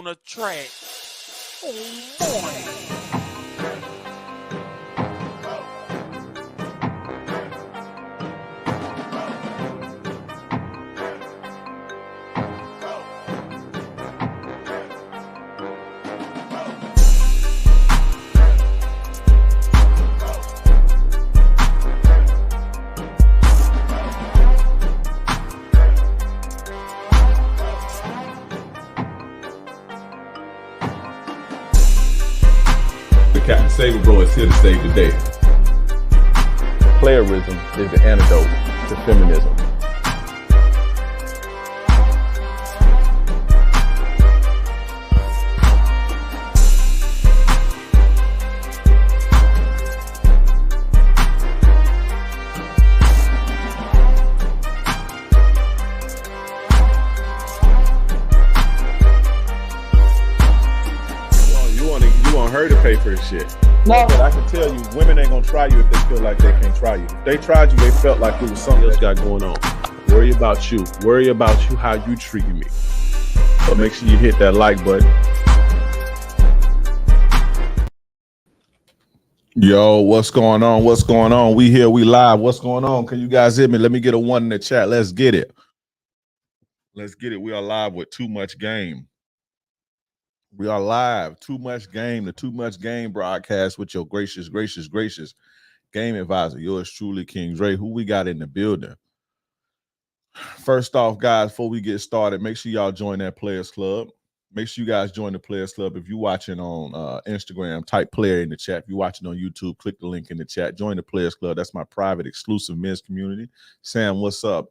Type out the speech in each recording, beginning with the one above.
on the track. Oh, boy. Captain Saber Bro is here to save the day. Playerism is the antidote to feminism. Her to pay for the shit. No, but I can tell you, women ain't gonna try you if they feel like they can't try you. If they tried you, they felt like it was something else got going on. Worry about you. Worry about you, how you treating me. But make sure you hit that like button. Yo, what's going on? What's going on? We here, we live. What's going on? Can you guys hear me? Let me get a 1 in the chat. Let's get it. Let's get it. We are live with Too Much Game. We are live. Too Much Game, the Too Much Game broadcast with your gracious game advisor. Yours truly, King Dre. Who we got in the building? First off, guys, before we get started, make sure y'all join that Players Club. Make sure you guys join the Players Club. If you're watching on Instagram, type player in the chat. If you're watching on YouTube, click the link in the chat. Join the Players Club. That's my private, exclusive men's community. Sam, what's up?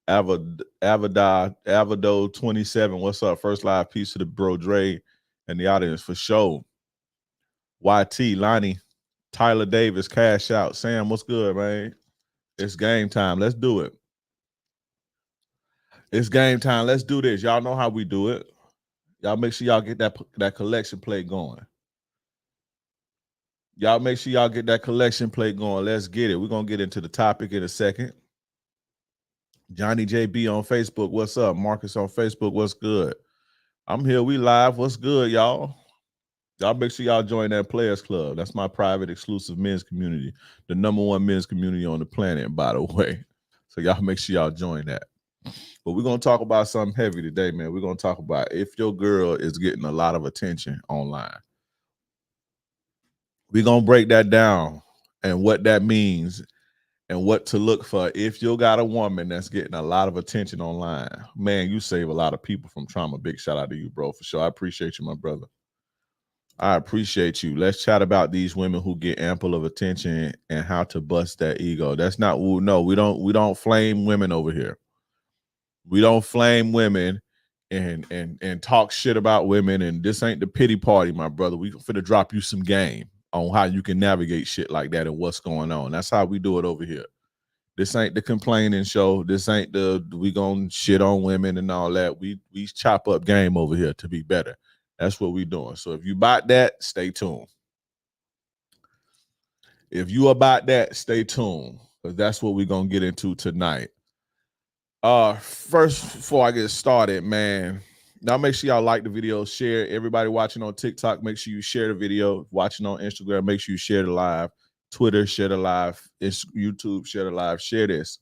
Avado27, what's up? First live piece of the bro Dre and the audience for sure. YT, Lonnie, Tyler Davis, Cash Out. Sam, what's good, man? It's game time. Let's do it. It's game time. Let's do this. Y'all know how we do it. Y'all make sure y'all get that collection plate going. Y'all make sure y'all get that collection plate going. Let's get it. We're going to get into the topic in a second. Johnny JB on Facebook, what's up? Marcus on Facebook, what's good? I'm here. We live. What's good, y'all? Y'all make sure y'all join that Players Club. That's my private, exclusive men's community. The #1 men's community on the planet, by the way. So y'all make sure y'all join that. But we're going to talk about something heavy today, man. We're going to talk about if your girl is getting a lot of attention online. We're going to break that down and what that means and what to look for if you got a woman that's getting a lot of attention online. Man, you save a lot of people from trauma. Big shout out to you, bro, for sure. I appreciate you, my brother. I appreciate you. Let's chat about these women who get ample of attention and how to bust that ego. That's not, no, we don't flame women over here. We don't flame women and talk shit about women, and this ain't the pity party, my brother. We finna drop you some game on how you can navigate shit like that and what's going on. That's how we do it over here. This ain't the complaining show. This ain't the we gonna shit on women and all that. We chop up game over here to be better. That's what we doing. So if you about that, stay tuned. If you about that, stay tuned, because that's what we're gonna get into tonight. First, before I get started, man, now make sure y'all like the video, share. Everybody watching on TikTok, make sure you share the video. Watching on Instagram, make sure you share the live. Twitter, share the live. YouTube, share the live. Share this.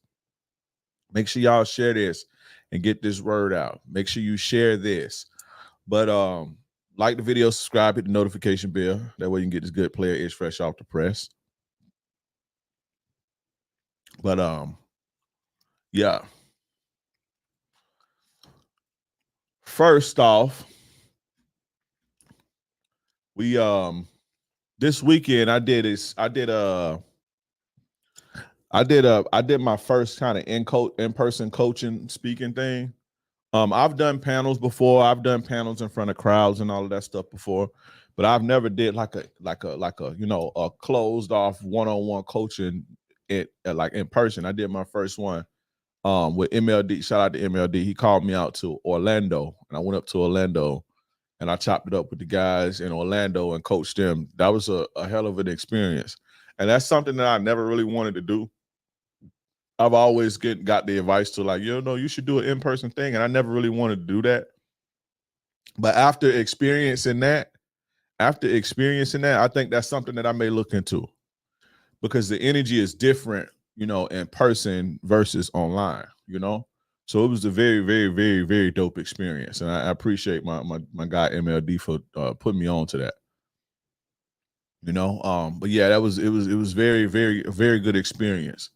Make sure y'all share this and get this word out. Make sure you share this. But like the video, subscribe, hit the notification bell. That way you can get this good player ish fresh off the press. But yeah. First off, we this weekend I did my first kind of in-person coaching speaking thing. I've done panels before. I've done panels in front of crowds and all of that stuff before, but I've never did like a a closed off one-on-one coaching like in person. I did my first one with MLD. Shout out to MLD. He called me out to Orlando, and I went up to Orlando and I chopped it up with the guys in Orlando and coached them. That was a hell of an experience. And that's something that I never really wanted to do. I've always got the advice to, like, you should do an in-person thing. And I never really wanted to do that. But after experiencing that, I think that's something that I may look into, because the energy is different, in person versus online, So it was a very, very, very, very dope experience. And I appreciate my guy MLD for putting me on to that. But yeah, it was very, very, very good experience.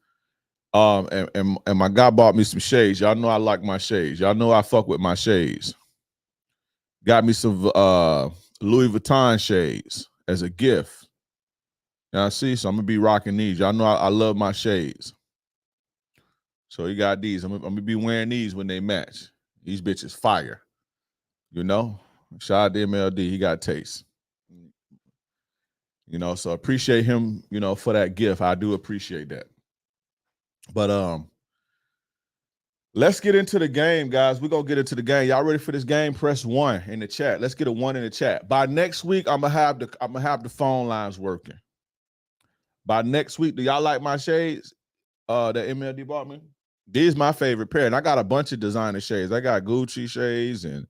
And my guy bought me some shades. Y'all know I like my shades. Y'all know I fuck with my shades. Got me some Louis Vuitton shades as a gift. Now see, so I'm gonna be rocking these. Y'all know I love my shades. So you got these. I'm gonna be wearing these when they match. These bitches fire. Shout out to MLD. He got taste. So appreciate him, for that gift. I do appreciate that. But let's get into the game, guys. We're gonna get into the game. Y'all ready for this game? Press 1 in the chat. Let's get a 1 in the chat. By next week, I'm gonna have the phone lines working. By next week, do y'all like my shades? That MLD bought me? These my favorite pair, and I got a bunch of designer shades. I got Gucci shades and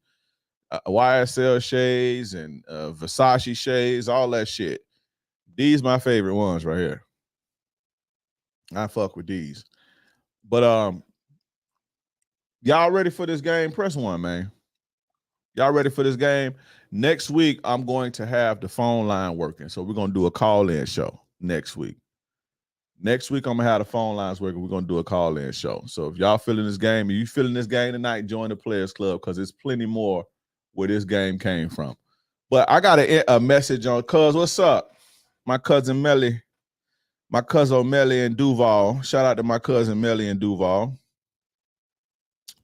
YSL shades and Versace shades, all that shit. These my favorite ones right here. I fuck with these. But y'all ready for this game? Press 1, man. Y'all ready for this game? Next week, I'm going to have the phone line working. So we're going to do a call-in show next week. Next week, I'm going to have the phone lines working. We're going to do a call-in show. So if y'all feeling this game, if you feeling this game tonight, join the Players Club, because there's plenty more where this game came from. But I got a message on Cuz. What's up? My cousin Melly. My cousin Melly and Duval. Shout out to my cousin Melly and Duval.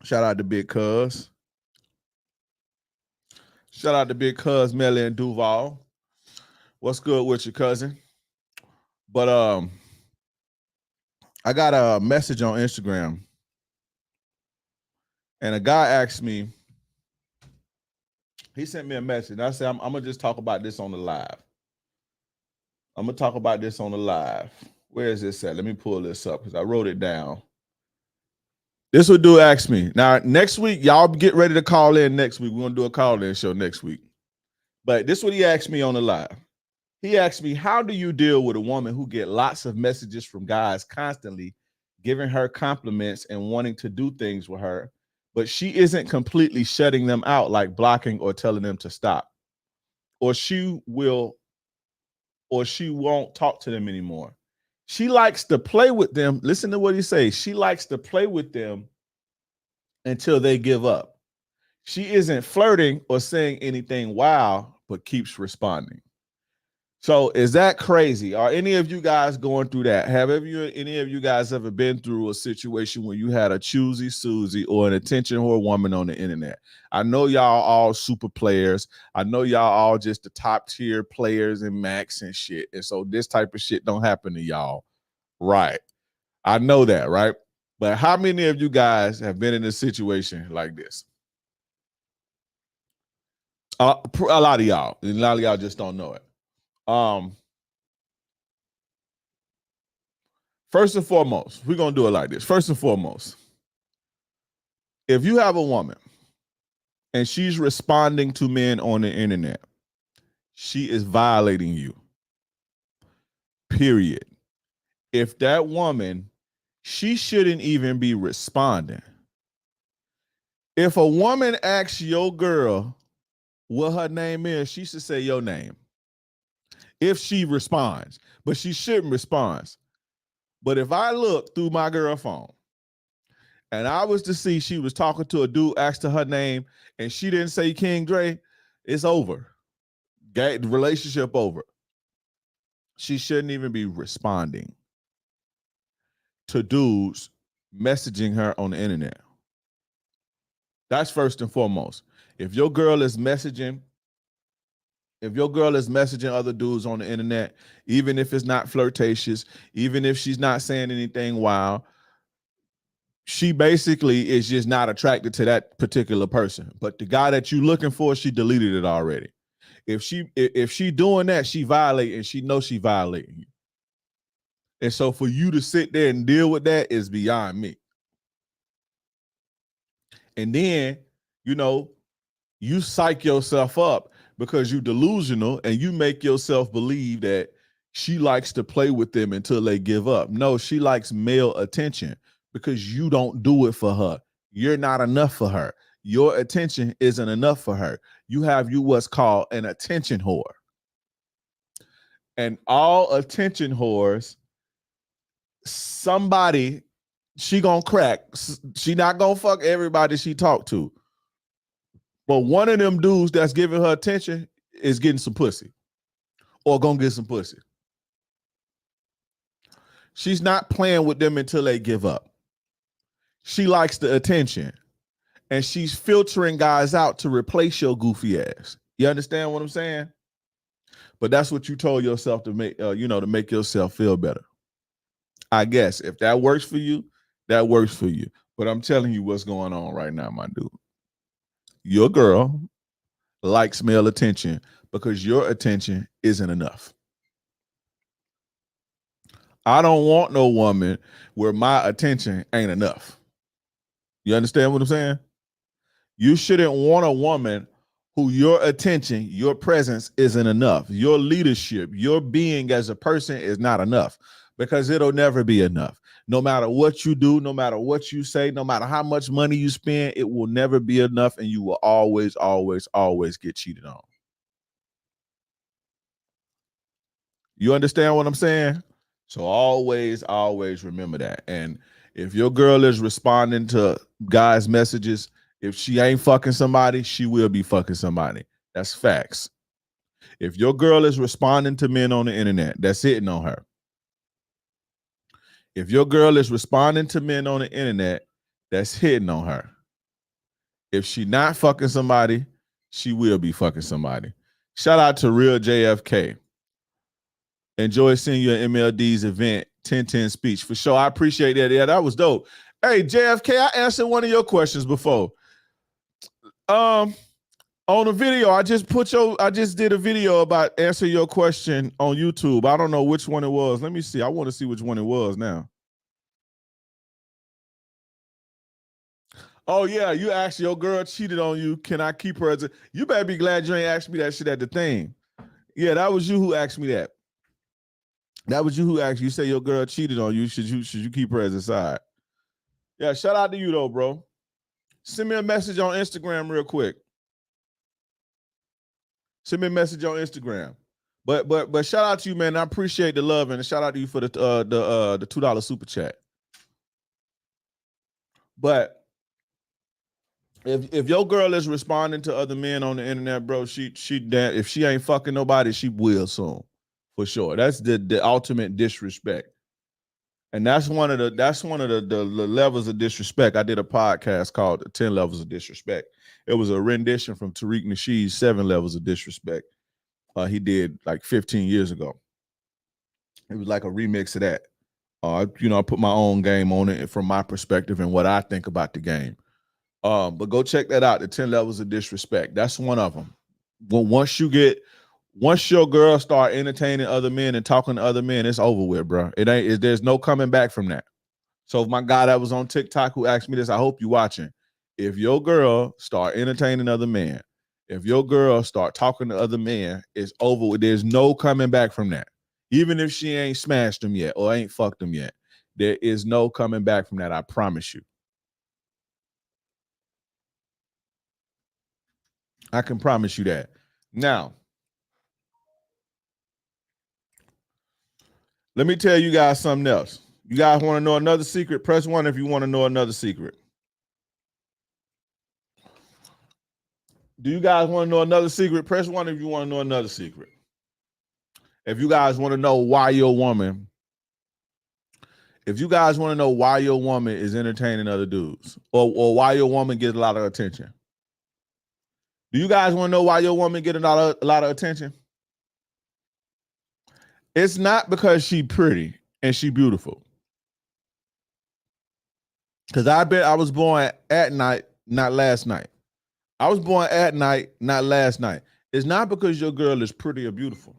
Shout out to Big Cuz. Shout out to Big Cuz Melly and Duval. What's good with you, cousin? But I got a message on Instagram, and a guy asked me. He sent me a message, and I said, I'm gonna just talk about this on the live. I'm gonna talk about this on the live. Where is this at? Let me pull this up because I wrote it down. This would do ask me. Now, next week, y'all get ready to call in next week. We're gonna do a call-in show next week. But this is what he asked me on the live. He asked me, how do you deal with a woman who get lots of messages from guys constantly giving her compliments and wanting to do things with her, but she isn't completely shutting them out, like blocking or telling them to stop? Or she won't talk to them anymore. She likes to play with them. Listen to what he says. She likes to play with them until they give up. She isn't flirting or saying anything wild, but keeps responding. So is that crazy? Are any of you guys going through that? Have any of you guys ever been through a situation where you had a choosy Susie or an attention whore woman on the internet? I know y'all all super players. I know y'all all just the top tier players and max and shit. And so this type of shit don't happen to y'all. Right. I know that, right? But how many of you guys have been in a situation like this? A lot of y'all. And a lot of y'all just don't know it. First and foremost, we're going to do it like this. First and foremost, if you have a woman and she's responding to men on the internet, she is violating you. Period. If that woman, she shouldn't even be responding. If a woman asks your girl what her name is, she should say your name. If she responds, but she shouldn't respond. But if I look through my girl phone and I was to see she was talking to a dude, asked her name, and she didn't say King Dre, it's over. The relationship over. She shouldn't even be responding to dudes messaging her on the internet. That's first and foremost. If your girl is messaging other dudes on the internet, even if it's not flirtatious, even if she's not saying anything wild, she basically is just not attracted to that particular person. But the guy that you're looking for, she deleted it already. If she doing that, she violating, and she knows she violating you. And so for you to sit there and deal with that is beyond me. And then, You psych yourself up because you're delusional and you make yourself believe that she likes to play with them until they give up. No, she likes male attention because you don't do it for her. You're not enough for her. Your attention isn't enough for her. You have what's called an attention whore. And all attention whores, somebody she gonna crack. She not gonna fuck everybody she talk to. But one of them dudes that's giving her attention is getting some pussy or gonna get some pussy. She's not playing with them until they give up. She likes the attention and she's filtering guys out to replace your goofy ass. You understand what I'm saying? But that's what you told yourself to make, to make yourself feel better. I guess if that works for you, that works for you. But I'm telling you what's going on right now, my dude. Your girl likes male attention because your attention isn't enough. I don't want no woman where my attention ain't enough. You understand what I'm saying? You shouldn't want a woman who your attention, your presence isn't enough. Your leadership, your being as a person is not enough because it'll never be enough. No matter what you do, no matter what you say, no matter how much money you spend, it will never be enough and you will always, always, always get cheated on. You understand what I'm saying? So always, always remember that. And if your girl is responding to guys' messages, if she ain't fucking somebody, she will be fucking somebody. That's facts. If your girl is responding to men on the internet, that's hitting on her. If your girl is responding to men on the internet, that's hitting on her. If she not fucking somebody, she will be fucking somebody. Shout out to Real JFK. Enjoy seeing you at MLD's event, 1010 speech. For sure. I appreciate that. Yeah, that was dope. Hey, JFK, I answered one of your questions before. On a video, I just did a video about answering your question on YouTube. I don't know which one it was. Let me see. I want to see which one it was now. Oh, yeah, you asked your girl cheated on you. Can I keep her as a... You better be glad you ain't asked me that shit at the thing. Yeah, that was you who asked me that. That was you who asked. You say your girl cheated on you. Should you keep her as a side? Yeah, shout out to you though, bro. Send me a message on Instagram real quick. Send me a message on Instagram. But shout out to you, man. I appreciate the love and shout out to you for the $2 super chat. But if your girl is responding to other men on the internet, bro, if she ain't fucking nobody, she will soon. For sure. That's the ultimate disrespect. And that's one of the levels of disrespect. I did a podcast called 10 Levels of Disrespect. It was a rendition from Tariq Nasheed's 7 Levels of Disrespect. He did like 15 years ago. It was like a remix of that. I put my own game on it from my perspective and what I think about the game. But go check that out, the 10 Levels of Disrespect. That's one of them. Once your girl start entertaining other men and talking to other men, it's over with, bro. There's no coming back from that. So if my guy that was on TikTok who asked me this, I hope you watching. If your girl start entertaining other men, if your girl start talking to other men, it's over with. There's no coming back from that. Even if she ain't smashed them yet or ain't fucked them yet, there is no coming back from that. I promise you. I can promise you that. Now, let me tell you guys something else. You guys want to know another secret? Press 1 if you want to know another secret. Do you guys want to know another secret? Press 1 if you want to know another secret. If you guys want to know why your woman is entertaining other dudes or why your woman gets a lot of attention. Do you guys want to know why your woman get a lot of attention? It's not because she pretty and she beautiful. Because I bet I was born at night, not last night. I was born at night, not last night. It's not because your girl is pretty or beautiful.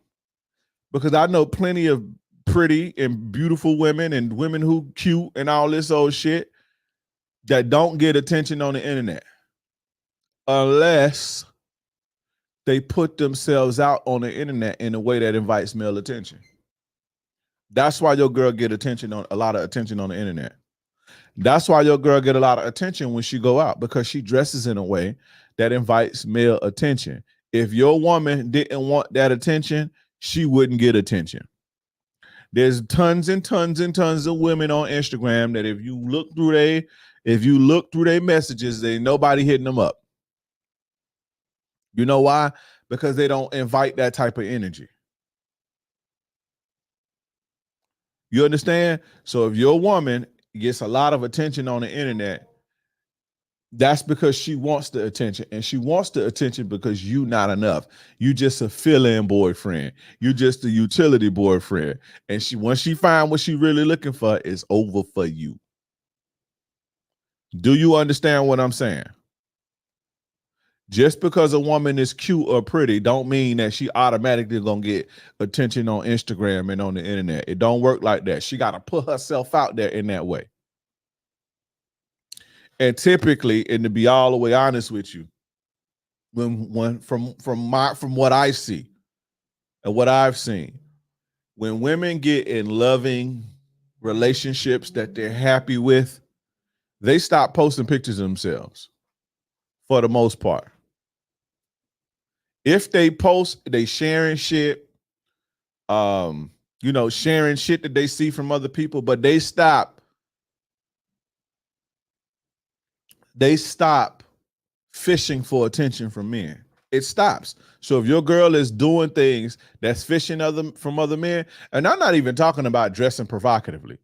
Because I know plenty of pretty and beautiful women and women who cute and all this old shit that don't get attention on the internet. Unless they put themselves out on the internet in a way that invites male attention. That's why your girl get a lot of attention on the internet. That's why your girl get a lot of attention when she go out, because she dresses in a way that invites male attention. If your woman didn't want that attention, she wouldn't get attention. There's tons and tons and tons of women on Instagram that if you look through their messages, they nobody hitting them up. You know why? Because they don't invite that type of energy. You understand? So if your woman gets a lot of attention on the internet, that's because she wants the attention, and she wants the attention because you not enough. You just a fill-in boyfriend. You just a utility boyfriend. And once she find what she really looking for, it's over for you. Do you understand what I'm saying? Just because a woman is cute or pretty don't mean that she automatically gonna get attention on Instagram and on the internet. It don't work like that. She got to put herself out there in that way. And typically, and to be all the way honest with you, when from what I see and what I've seen, when women get in loving relationships that they're happy with, they stop posting pictures of themselves for the most part. If they post, they sharing shit, sharing shit that they see from other people, but they stop fishing for attention from men. It stops. So if your girl is doing things that's fishing from other men, and I'm not even talking about dressing provocatively,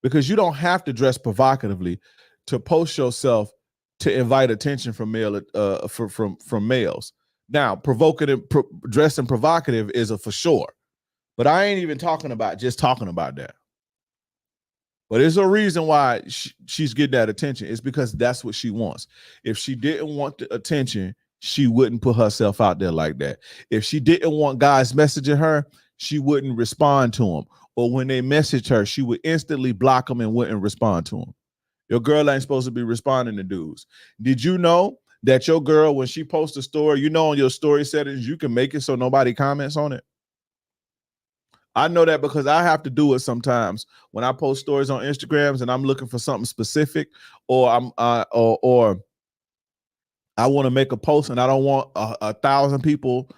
because you don't have to dress provocatively to post yourself to invite attention from from males. Now, dressing provocative is a for sure, but I ain't even talking about that. But there's a reason why she's getting that attention. It's because that's what she wants. If she didn't want the attention, she wouldn't put herself out there like that. If she didn't want guys messaging her, she wouldn't respond to them. Or when they message her, she would instantly block them and wouldn't respond to them. Your girl ain't supposed to be responding to dudes. Did you know that your girl, when she posts a story, on your story settings, you can make it so nobody comments on it? I know that because I have to do it sometimes when I post stories on Instagrams and I'm looking for something specific, or or I want to make a post and I don't want 1,000 people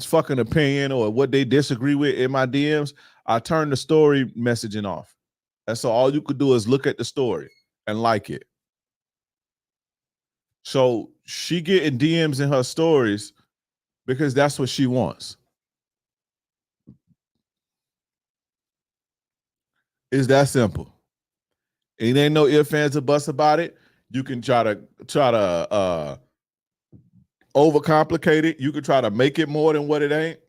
fucking opinion or what they disagree with in my DMs. I turn the story messaging off. And so all you could do is look at the story and like it. So she getting DMs in her stories because that's what she wants. It's that simple. It ain't no ifs, ands, or buts about it. You can try to overcomplicate it. You can try to make it more than what it ain't.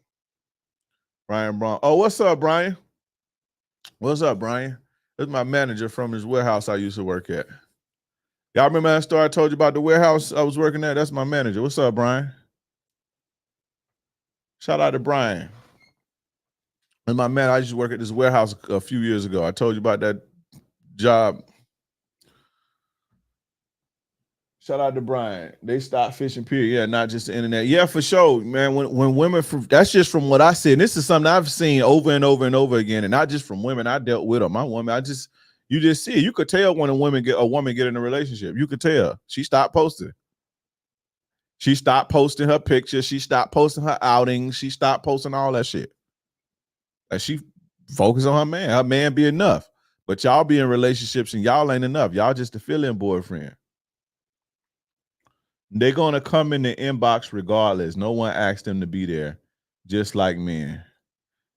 Brian Brown. Oh, what's up, Brian? What's up, Brian? This is my manager from his warehouse I used to work at. Y'all remember that story I told you about the warehouse I was working at? That's my manager. What's up, Brian? Shout out to Brian. And my man, I used to work at this warehouse a few years ago. I told you about that job. Shout out to Brian. They stopped fishing, period. Yeah, not just the internet. Yeah, for sure, man. When women, that's just from what I see. And this is something I've seen over and over and over again. And not just from women I dealt with or my woman. You just see it. You could tell when a woman get in a relationship. You could tell. She stopped posting. She stopped posting her pictures. She stopped posting her outings. She stopped posting all that shit. Like she focused on her man. Her man be enough. But y'all be in relationships and y'all ain't enough. Y'all just a fill-in boyfriend. They're going to come in the inbox regardless. No one asked them to be there, just like men.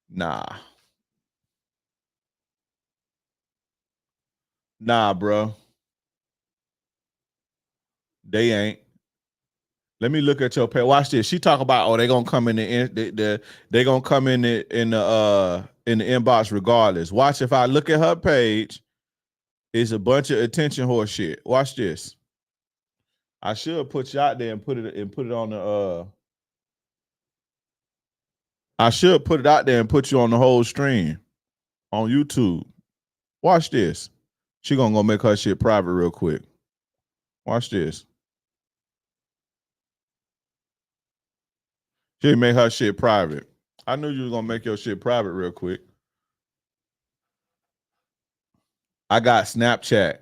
Nah, bro. They ain't. Let me look at your page. Watch this. She talk about, they're going to come in they're going to come in the inbox regardless. Watch, if I look at her page, it's a bunch of attention horse shit. Watch this. I should put you out there and put it on the I should put it out there and put you on the whole stream on YouTube. Watch this. She gonna go make her shit private real quick. Watch this. She make her shit private. I knew you was gonna make your shit private real quick. I got Snapchat.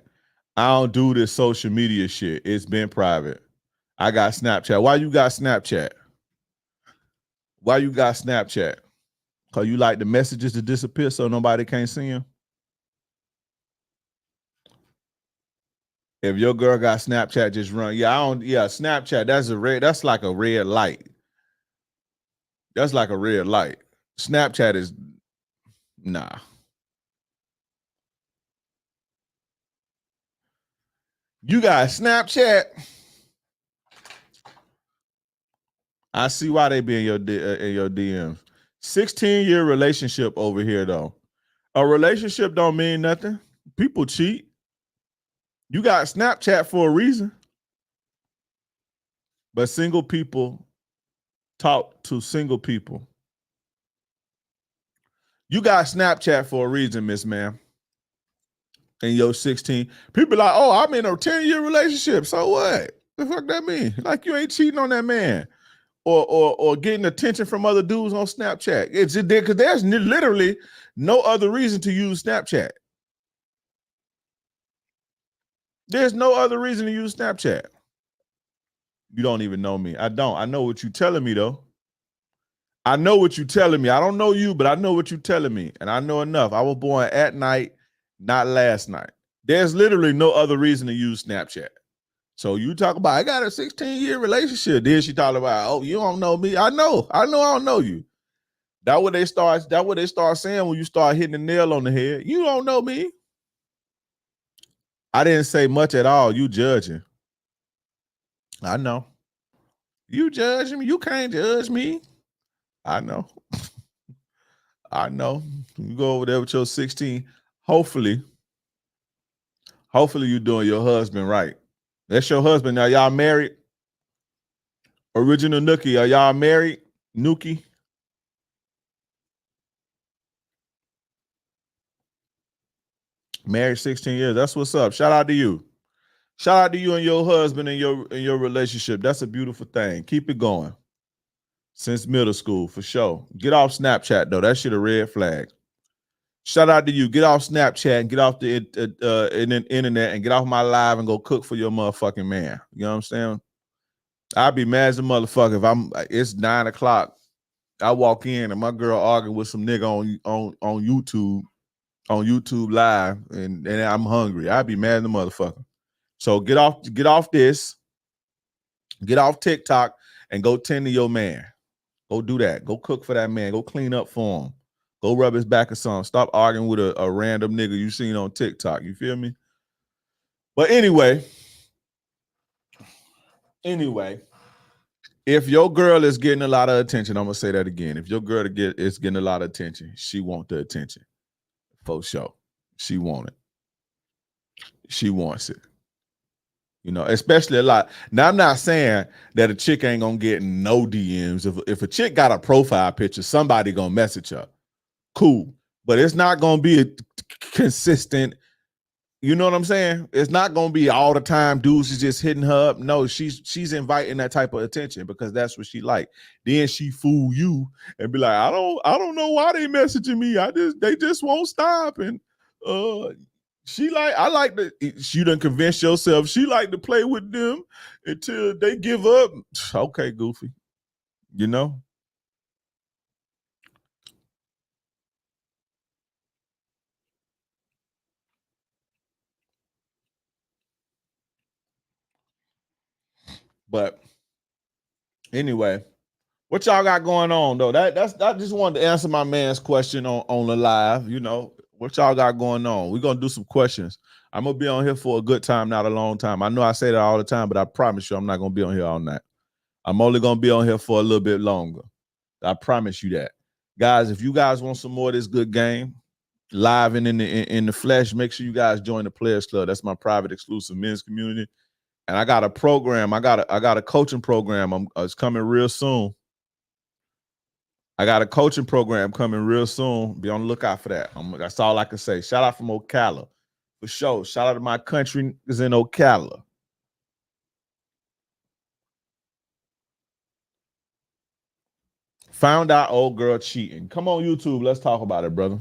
I don't do this social media shit. It's been private. I got Snapchat. Why you got Snapchat? Why you got Snapchat? Because you like the messages to disappear so nobody can't see them? If your girl got Snapchat, just run. Yeah, Snapchat, that's like a red light. That's like a red light. Snapchat is nah. You got Snapchat. I see why they be in your DMs. 16-year relationship over here, though. A relationship don't mean nothing. People cheat. You got Snapchat for a reason. But single people talk to single people. You got Snapchat for a reason, Miss Ma'am. And your 16. People like, oh, I'm in a 10-year relationship. So what? The fuck that mean? Like you ain't cheating on that man. Or getting attention from other dudes on Snapchat. It's because there's literally no other reason to use Snapchat. There's no other reason to use Snapchat. You don't even know me. I don't. I know what you're telling me, though. I know what you're telling me. I don't know you, but I know what you're telling me. And I know enough. I was born at night, not last night. There's literally no other reason to use Snapchat. So you talk about, I got a 16-year relationship. Then she talk about, oh, you don't know me. I know I don't know you. That's what they start saying when you start hitting the nail on the head. You don't know me. I didn't say much at all. You judging. I know. You judging me. You can't judge me. I know. I know. You go over there with your 16. Hopefully you're doing your husband right. That's your husband. Now, y'all married? Original Nookie, are y'all married? Nookie? Married 16 years. That's what's up. Shout out to you. Shout out to you and your husband and your relationship. That's a beautiful thing. Keep it going. Since middle school, for sure. Get off Snapchat, though. That shit a red flag. Shout out to you. Get off Snapchat and get off the internet and get off my live and go cook for your motherfucking man. You know what I'm saying? I'd be mad as a motherfucker if it's 9 o'clock. I walk in and my girl arguing with some nigga on YouTube live and I'm hungry. I'd be mad as a motherfucker. So get off this, get off TikTok and go tend to your man. Go do that. Go cook for that man. Go clean up for him. Go rub his back or something. Stop arguing with a random nigga you seen on TikTok. You feel me? But anyway, if your girl is getting a lot of attention, I'm gonna say that again. If your girl is getting a lot of attention, she want the attention. For sure. She want it. She wants it. You know, especially a lot. Now, I'm not saying that a chick ain't gonna get no DMs. If a chick got a profile picture, somebody gonna message her. Cool. But it's not gonna be a consistent, you know what I'm saying? It's not gonna be all the time dudes is just hitting her up. No, she's inviting that type of attention because that's what she like. Then she fool you and be like, I don't know why they messaging me. They just won't stop. And she done convince yourself she like to play with them until they give up. Okay, goofy. You know? But anyway, what y'all got going on though? I just wanted to answer my man's question on the live. You know, what y'all got going on? We're gonna do some questions. I'm gonna be on here for a good time, not a long time. I know I say that all the time, but I promise you I'm not gonna be on here all night. I'm only gonna be on here for a little bit longer. I promise you that. Guys, if you guys want some more of this good game, live and in the flesh, make sure you guys join the Players Club. That's my private exclusive men's community. And I got a program. I got a coaching program. It's coming real soon. I got a coaching program coming real soon. Be on the lookout for that. That's all I can say. Shout out from Ocala. For sure. Shout out to my country is in Ocala. Found out old girl cheating. Come on YouTube, let's talk about it, brother.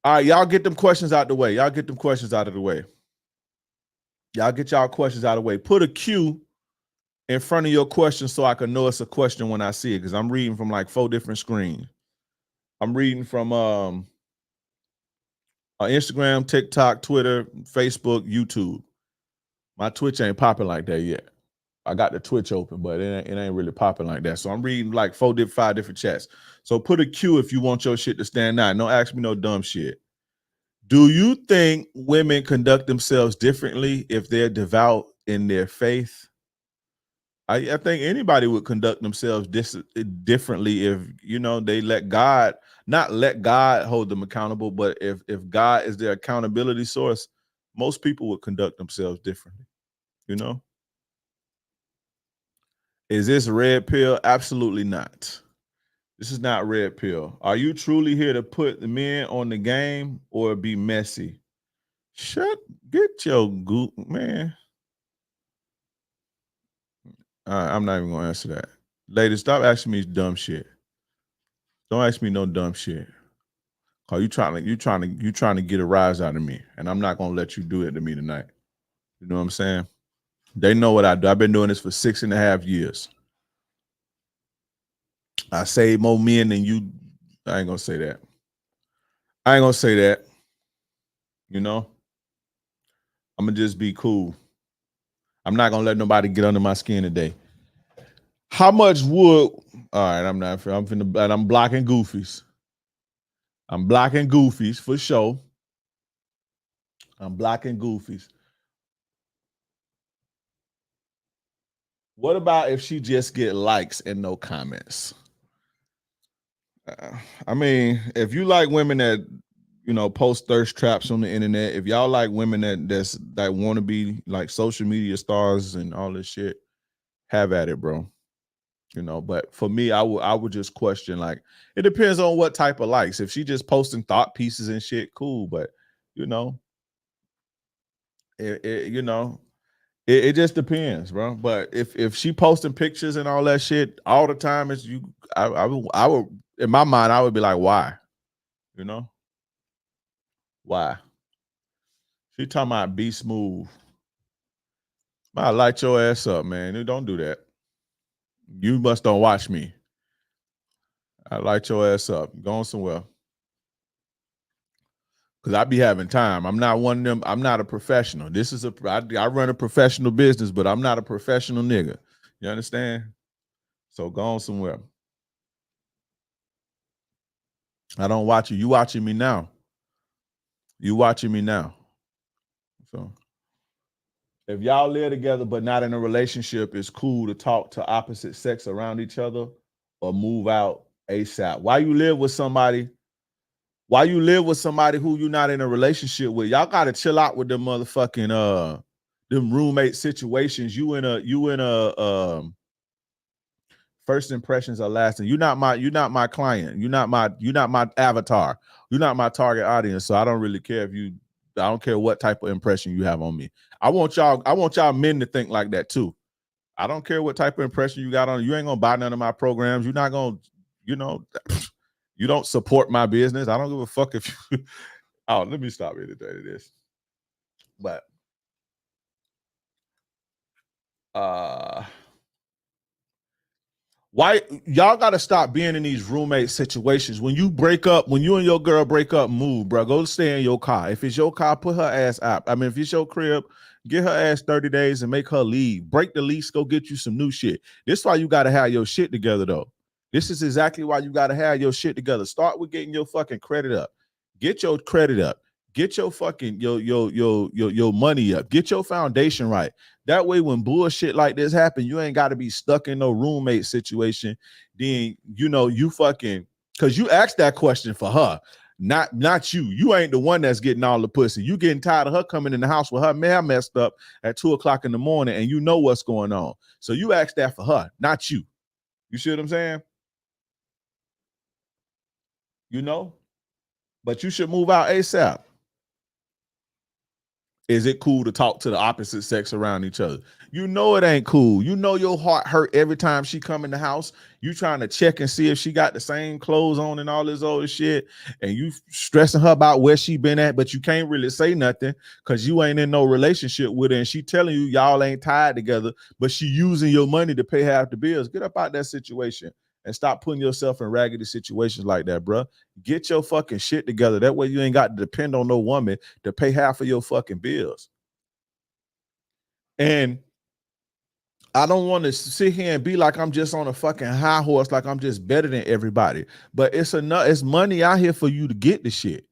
All right, y'all get them questions out the way. Y'all get them questions out of the way. Y'all get y'all questions out of the way. Put a Q in front of your question so I can know it's a question when I see it, because I'm reading from like 4 different screens. I'm reading from Instagram, TikTok, Twitter, Facebook, YouTube. My Twitch ain't popping like that yet. I got the Twitch open, but it ain't really popping like that. So I'm reading like 5 different chats. So put a Q if you want your shit to stand out. Don't ask me no dumb shit. Do you think women conduct themselves differently if they're devout in their faith? I think anybody would conduct themselves differently if, you know, they not let God hold them accountable, but if God is their accountability source, most people would conduct themselves differently, you know? Is this red pill? Absolutely not. This is not red pill. Are you truly here to put the men on the game or be messy? Get your goop, man. I'm not even gonna answer that. Ladies, stop asking me dumb shit. Don't ask me no dumb shit. Cause you trying to get a rise out of me, and I'm not gonna let you do it to me tonight. You know what I'm saying? They know what I do. I've been doing this for 6.5 years. I save more men than you. I ain't gonna say that. I ain't gonna say that. You know, I'm gonna just be cool. I'm not gonna let nobody get under my skin today. How much wood? All right, I'm blocking goofies. I'm blocking goofies for sure. I'm blocking goofies. What about if she just get likes and no comments? I mean, if you like women that, you know, post thirst traps on the internet, if y'all like women that want to be like social media stars and all this shit, have at it, bro. You know, but for me, I would just question, like, it depends on what type of likes. If she just posting thought pieces and shit, cool. But you know, it just depends, bro. But if she posting pictures and all that shit all the time, I would in my mind I would be like, why? You know, why? She talking about be smooth. I light your ass up, man. Don't do that. You must don't watch me. I light your ass up. Going somewhere. Because I be having time. I'm not one of them. I'm not a professional. I run a professional business, but I'm not a professional nigga. You understand? So go on somewhere. I don't watch you. You watching me now. You watching me now. So if y'all live together but not in a relationship, it's cool to talk to opposite sex around each other or move out ASAP. Why you live with somebody who you're not in a relationship with? Y'all gotta chill out with them motherfucking them roommate situations. You in a first impressions are lasting. You're not my client. You're not my avatar. You're not my target audience. So I don't really care I don't care what type of impression you have on me. I want y'all men to think like that too. I don't care what type of impression you got on. You ain't gonna buy none of my programs. You're not gonna, you know, you don't support my business. I don't give a fuck if you oh, let me stop entertaining this. But why y'all gotta stop being in these roommate situations? When you and your girl break up, move, bro. Go stay in your car. If it's your car, put her ass out. I mean, if it's your crib, get her ass 30 days and make her leave. Break the lease, go get you some new shit. This is why you gotta have your shit together, though. This is exactly why you gotta have your shit together. Start with getting your fucking credit up. Get your credit up. Get your fucking your money up. Get your foundation right. That way, when bullshit like this happen, you ain't got to be stuck in no roommate situation. Then you fucking, because you asked that question for her, not you. You ain't the one that's getting all the pussy. You getting tired of her coming in the house with her man messed up at 2:00 in the morning, and you know what's going on. So you asked that for her, not you. You see what I'm saying? You know, but you should move out ASAP. Is it cool to talk to the opposite sex around each other? You know it ain't cool. You know your heart hurt every time she come in the house. You trying to check and see if she got the same clothes on and all this old shit, and you stressing her about where she been at, but you can't really say nothing because you ain't in no relationship with her, and she telling you y'all ain't tied together, but she using your money to pay half the bills. Get up out that situation and stop putting yourself in raggedy situations like that, bro. Get your fucking shit together. That way you ain't got to depend on no woman to pay half of your fucking bills. And I don't want to sit here and be like I'm just on a fucking high horse, like I'm just better than everybody. But it's money out here for you to get the shit.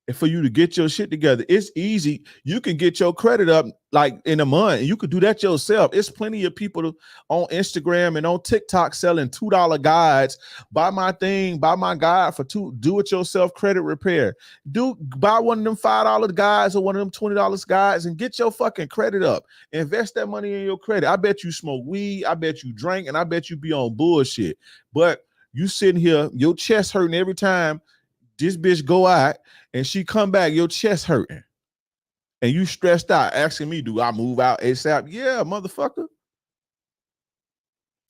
And for you to get your shit together. It's easy. You can get your credit up like in a month, and you could do that yourself. It's plenty of people on Instagram and on TikTok selling $2 guides. Buy my guide for do-it-yourself credit repair. Buy one of them $5 guides or one of them $20 guides and get your fucking credit up. Invest that money in your credit. I bet you smoke weed, I bet you drink, and I bet you be on bullshit. But you sitting here, your chest hurting every time this bitch go out and she come back, your chest hurting. And you stressed out, asking me, do I move out ASAP? Yeah, motherfucker.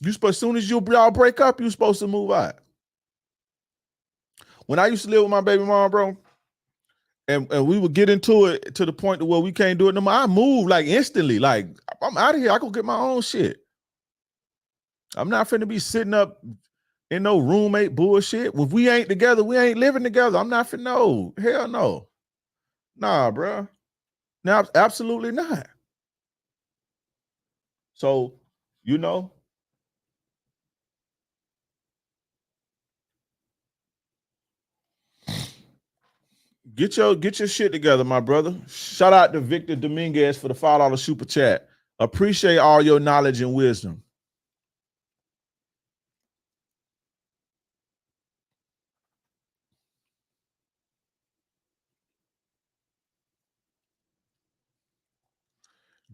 As soon as y'all break up, you supposed to move out. When I used to live with my baby mama, bro, and we would get into it to the point to where we can't do it no more, I moved like instantly. Like, I'm out of here. I go get my own shit. I'm not finna be sitting up in no roommate bullshit. If we ain't together, we ain't living together. I'm not finna, no. Hell no. Nah, bro. Now, absolutely not. So, you know, get your shit together, my brother. Shout out to Victor Dominguez for the $5 super chat. Appreciate all your knowledge and wisdom.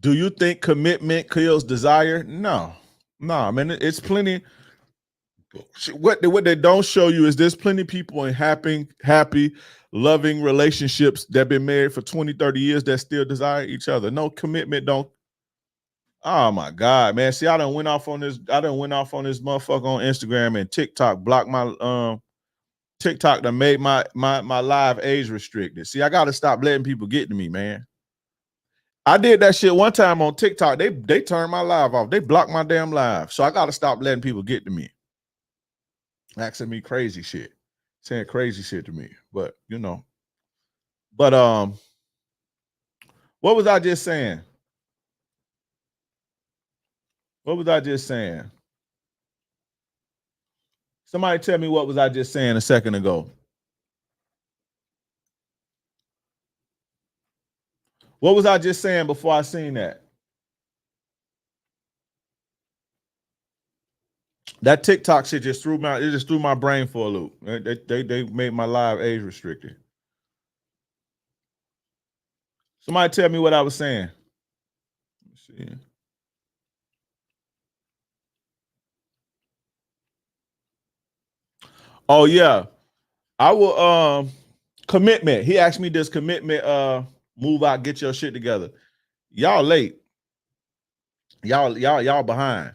Do you think commitment kills desire? No, man. It's plenty. What they don't show you is there's plenty of people in happy, loving relationships that been married for 20, 30 years that still desire each other. No, commitment don't. Oh my God, man. See, I done went off on this motherfucker on Instagram and TikTok, blocked my TikTok that made my live age restricted. See, I gotta stop letting people get to me, man. I did that shit one time on TikTok. They turned my live off. They blocked my damn live. So I gotta stop letting people get to me. Asking me crazy shit. Saying crazy shit to me. But you know. But what was I just saying? What was I just saying? Somebody tell me what was I just saying a second ago. What was I just saying before I seen that? That TikTok shit just threw my brain for a loop. They made my live age restricted. Somebody tell me what I was saying. Let's see. Oh yeah. I will commitment. He asked me this commitment move out, get your shit together. Y'all late. Y'all behind.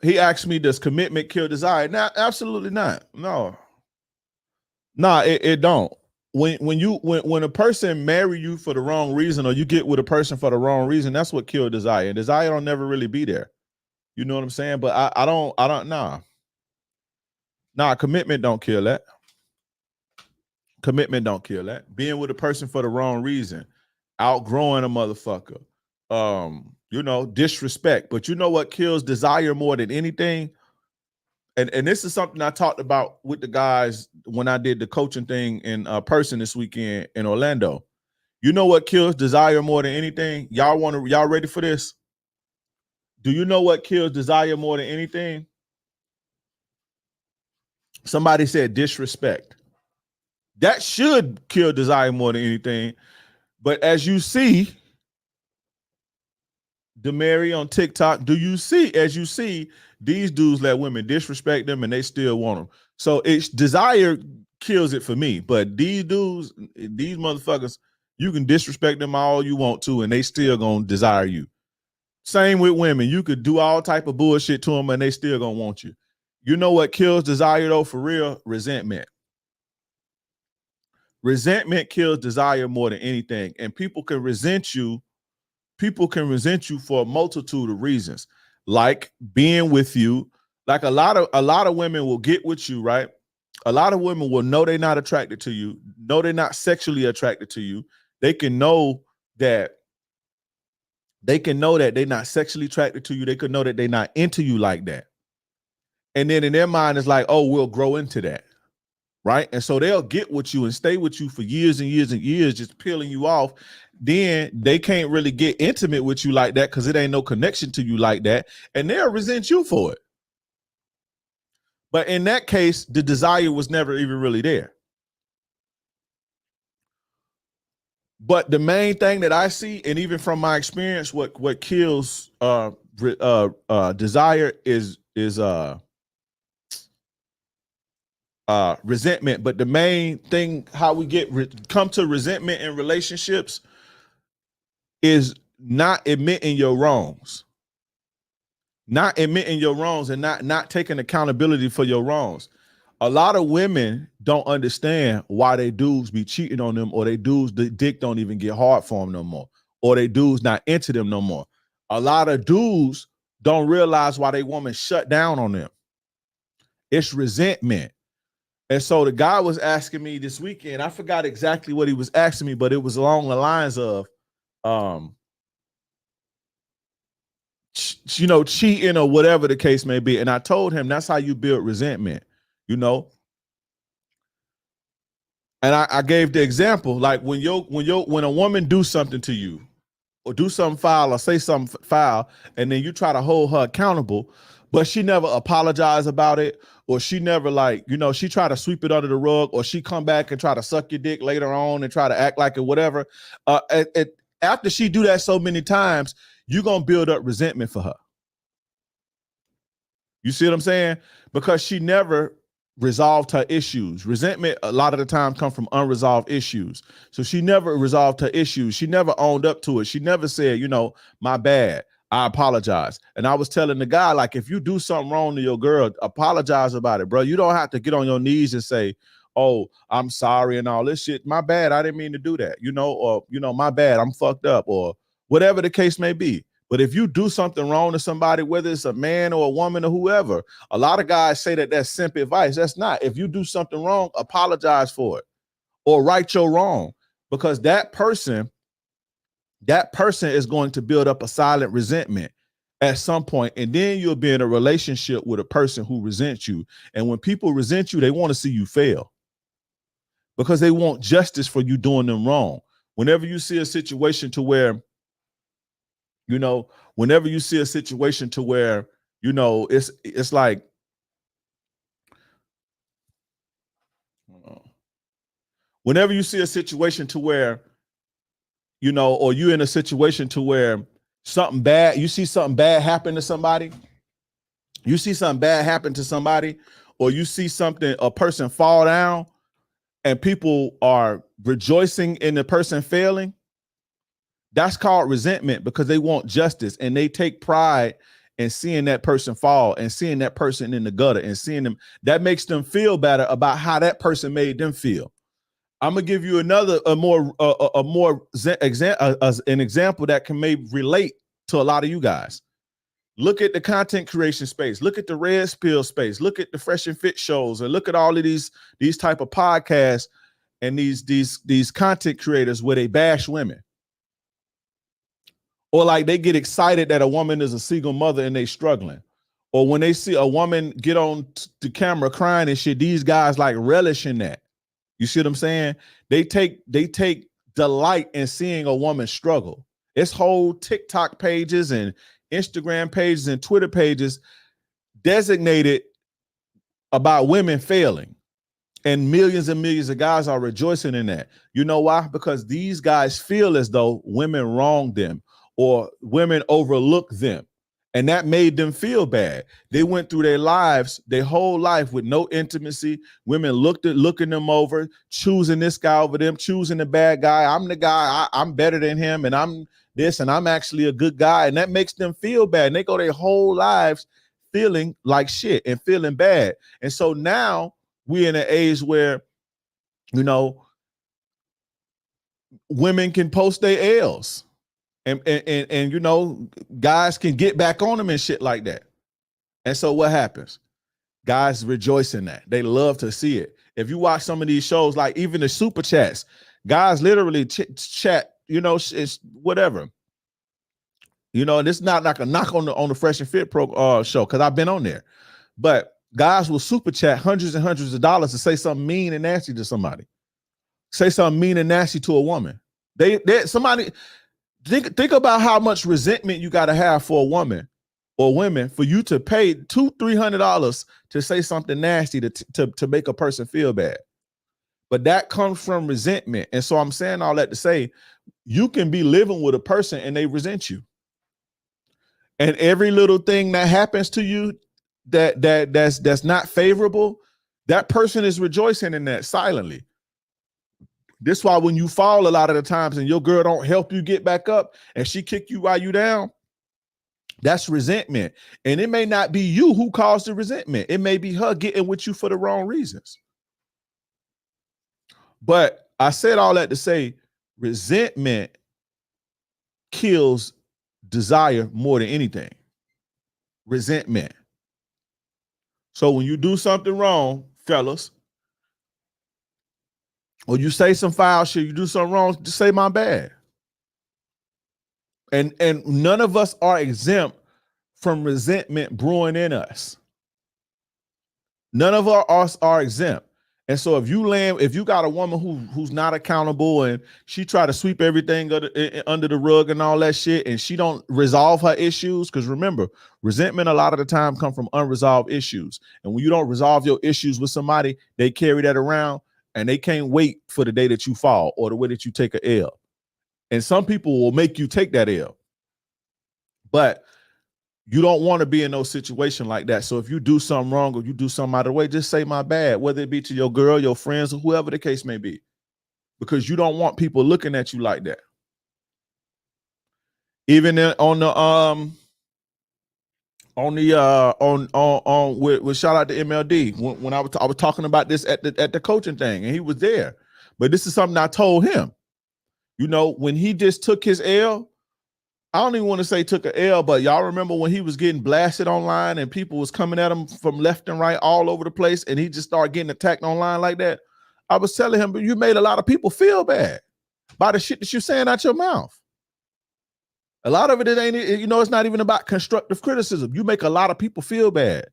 He asked me, does commitment kill desire? Nah, absolutely not. No. Nah, it don't. When a person marry you for the wrong reason, or you get with a person for the wrong reason, that's what kill desire. And desire don't never really be there. You know what I'm saying? But I don't nah, commitment don't kill that. Commitment don't kill that. Being with a person for the wrong reason, outgrowing a motherfucker, you know, disrespect. But you know what kills desire more than anything? And this is something I talked about with the guys when I did the coaching thing in person this weekend in Orlando. You know what kills desire more than anything? Y'all ready for this? Do you know what kills desire more than anything? Somebody said disrespect. That should kill desire more than anything. But as you see, DeMary on TikTok, as you see, these dudes let women disrespect them and they still want them. So it's desire kills it for me. But these dudes, these motherfuckers, You can disrespect them all you want to, and they still gonna desire you. Same with women. You could do all type of bullshit to them, and they still gonna want you. You know what kills desire though, for real? Resentment. Resentment kills desire more than anything. And people can resent you. People can resent you for a multitude of reasons, like being with you. Like a lot of women will get with you, right? A lot of women will know they're not attracted to you, know they're not sexually attracted to you. They can know that they're not sexually attracted to you. They could know that they're not into you like that. And then in their mind, it's like, oh, we'll grow into that. Right. And so they'll get with you and stay with you for years and years and years, just peeling you off. Then they can't really get intimate with you like that because it ain't no connection to you like that. And they'll resent you for it. But in that case, the desire was never even really there. But the main thing that I see, and even from my experience, what kills desire is resentment. But the main thing, how we come to resentment in relationships, is not admitting your wrongs. Not admitting your wrongs and not taking accountability for your wrongs. A lot of women don't understand why they dudes be cheating on them, or they dudes, the dick don't even get hard for them no more, or they dudes not into them no more. A lot of dudes don't realize why they woman shut down on them. It's resentment. And so the guy was asking me this weekend, I forgot exactly what he was asking me, but it was along the lines of, cheating or whatever the case may be. And I told him that's how you build resentment, And I gave the example, like when a woman do something to you, or do something foul, or say something foul, and then you try to hold her accountable, but she never apologize about it, or she never she try to sweep it under the rug, or she come back and try to suck your dick later on and try to act like it, whatever. After she do that so many times, you're going to build up resentment for her. You see what I'm saying? Because she never resolved her issues. Resentment a lot of the time come from unresolved issues. So she never resolved her issues. She never owned up to it. She never said, my bad, I apologize. And I was telling the guy, like, if you do something wrong to your girl, apologize about it, bro. You don't have to get on your knees and say, oh, I'm sorry and all this shit. My bad, I didn't mean to do that, or, my bad, I'm fucked up, or whatever the case may be. But if you do something wrong to somebody, whether it's a man or a woman or whoever, a lot of guys say that that's simple advice. That's not. If you do something wrong, apologize for it or right your wrong, because that person is going to build up a silent resentment at some point, and then you'll be in a relationship with a person who resents you. And when people resent you, they want to see you fail because they want justice for you doing them wrong. Whenever you see a situation to where, whenever you see a situation to where, it's like, whenever you see a situation to where, or you're in a situation to where something bad, you see something bad happen to somebody, or you see a person fall down and people are rejoicing in the person failing, that's called resentment, because they want justice and they take pride in seeing that person fall and seeing that person in the gutter and seeing them. That makes them feel better about how that person made them feel. I'm gonna give you an example that can maybe relate to a lot of you guys. Look at the content creation space. Look at the Red Pill space. Look at the Fresh and Fit shows, and look at all of these type of podcasts and these content creators where they bash women. Or like they get excited that a woman is a single mother and they struggling. Or when they see a woman get on the camera crying and shit, these guys like relish in that. You see what I'm saying? They take delight in seeing a woman struggle. It's whole TikTok pages and Instagram pages and Twitter pages designated about women failing. And millions of guys are rejoicing in that. You know why? Because these guys feel as though women wronged them or women overlook them. And that made them feel bad. They went through their lives, their whole life with no intimacy. Women looking them over, choosing this guy over them, choosing the bad guy. I'm the guy, I'm better than him, and I'm this, and I'm actually a good guy. And that makes them feel bad. And they go their whole lives feeling like shit and feeling bad. And so now we're in an age where, you know, women can post their L's. And you know, guys can get back on them and shit like that. And so what happens? Guys rejoice in that. They love to see it. If you watch some of these shows, like even the super chats, guys literally chat, you know, it's whatever. You know, and it's not like a knock on the Fresh and Fit show, because I've been on there. But guys will super chat hundreds and hundreds of dollars to say something mean and nasty to somebody. Say something mean and nasty to a woman. Somebody think about how much resentment you got to have for a woman or women for you to pay $200-300 to say something nasty to make a person feel bad. But that comes from resentment. And so I'm saying all that to say, you can be living with a person and they resent you. And every little thing that happens to you that's not favorable, that person is rejoicing in that silently. This is why when you fall a lot of the times and your girl don't help you get back up and she kick you while you down, that's resentment. And it may not be you who caused the resentment. It may be her getting with you for the wrong reasons. But I said all that to say resentment kills desire more than anything. Resentment. So when you do something wrong, fellas, or you say some foul shit, you do something wrong, just say my bad. And none of us are exempt from resentment brewing in us. None of us are exempt. And so if you got a woman who's not accountable and she try to sweep everything under the rug and all that shit, and she don't resolve her issues, because remember, resentment a lot of the time come from unresolved issues. And when you don't resolve your issues with somebody, they carry that around and they can't wait for the day that you fall or the way that you take a L. And some people will make you take that L. But you don't want to be in no situation like that. So if you do something wrong or you do something out of the way, just say my bad, whether it be to your girl, your friends, or whoever the case may be, because you don't want people looking at you like that. Even with shout out to MLD when I was talking about this at the coaching thing, and he was there. But this is something I told him. You know, when he just took his L, I don't even want to say took an L, but y'all remember when he was getting blasted online and people was coming at him from left and right all over the place, and he just started getting attacked online like that? I was telling him, but you made a lot of people feel bad by the shit that you're saying out your mouth. A lot of it ain't, you know, it's not even about constructive criticism. You make a lot of people feel bad.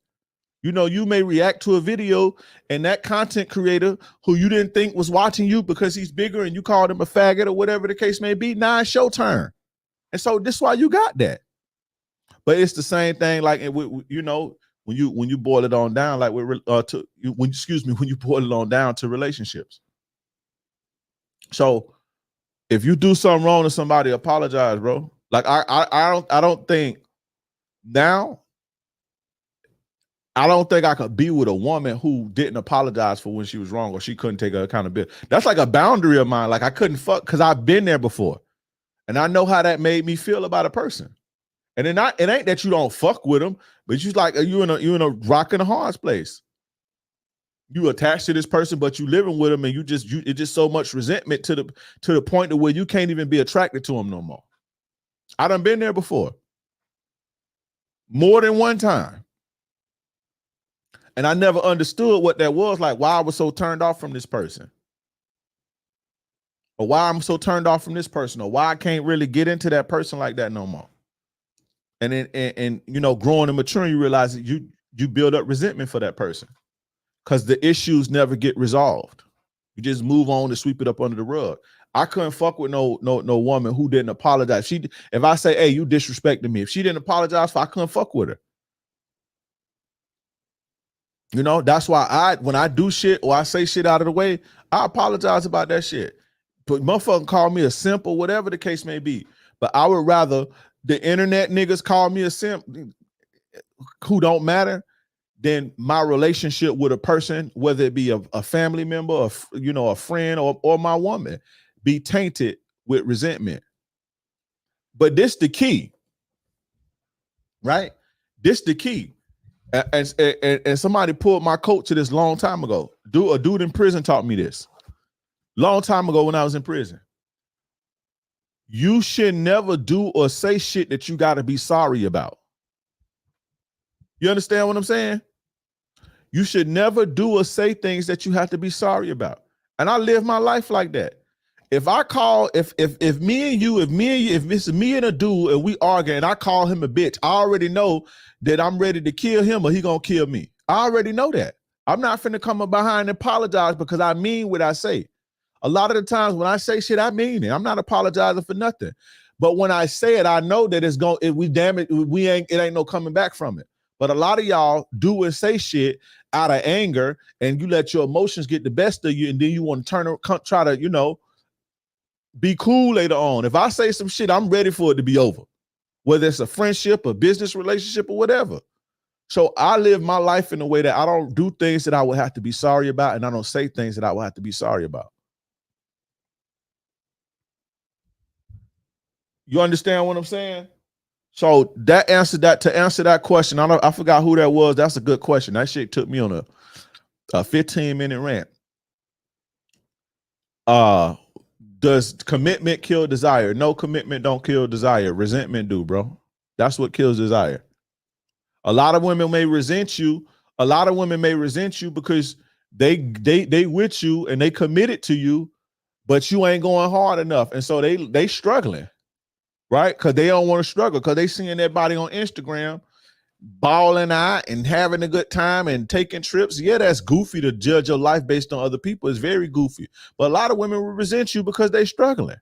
You know, you may react to a video and that content creator who you didn't think was watching you because he's bigger and you called him a faggot or whatever the case may be, now it's your turn. And so this is why you got that. But it's the same thing, like, you know, when you boil it on down, like when you boil it on down to relationships. So if you do something wrong to somebody, apologize, bro. Like I don't think now. I don't think I could be with a woman who didn't apologize for when she was wrong or she couldn't take accountability. That's like a boundary of mine. Like I couldn't fuck because I've been there before. And I know how that made me feel about a person. And it ain't that you don't fuck with them, but you like you in a rock and a hard place. You attached to this person, but you living with them, and it's just so much resentment to the point to where you can't even be attracted to them no more. I done been there before, more than one time, and I never understood what that was, like why I was so turned off from this person. Or why I'm so turned off from this person, or why I can't really get into that person like that no more. And then, and you know, growing and maturing, you realize that you build up resentment for that person because the issues never get resolved. You just move on to sweep it up under the rug. I couldn't fuck with no woman who didn't apologize. If I say, hey, you disrespected me, if she didn't apologize, I couldn't fuck with her. You know, that's why when I do shit or I say shit out of the way, I apologize about that shit. But motherfucker call me a simp or whatever the case may be. But I would rather the internet niggas call me a simp who don't matter, then my relationship with a person, whether it be a family member, or a friend, or my woman, be tainted with resentment. But this the key, right? This the key. And somebody pulled my coat to this long time ago. A dude in prison taught me this. Long time ago when I was in prison. You should never do or say shit that you got to be sorry about. You understand what I'm saying? You should never do or say things that you have to be sorry about. And I live my life like that. If I call, if it's me and a dude and we argue and I call him a bitch, I already know that I'm ready to kill him or he gonna kill me. I already know that. I'm not finna come up behind and apologize because I mean what I say. A lot of the times when I say shit, I mean it. I'm not apologizing for nothing. But when I say it, I know that it's going. It ain't no coming back from it. But a lot of y'all do and say shit out of anger, and you let your emotions get the best of you, and then you want to try to, be cool later on. If I say some shit, I'm ready for it to be over, whether it's a friendship, a business relationship, or whatever. So I live my life in a way that I don't do things that I would have to be sorry about, and I don't say things that I would have to be sorry about. You understand what I'm saying? So to answer that question, I forgot who that was. That's a good question. That shit took me on a 15-minute rant. Does commitment kill desire? No, commitment don't kill desire. Resentment do, bro. That's what kills desire. A lot of women may resent you. A lot of women may resent you because they with you and they committed to you, but you ain't going hard enough, and so they struggling. Right? Because they don't want to struggle because they seeing their body on Instagram balling out and having a good time and taking trips. Yeah, that's goofy to judge your life based on other people. It's very goofy. But a lot of women will resent you because they're struggling.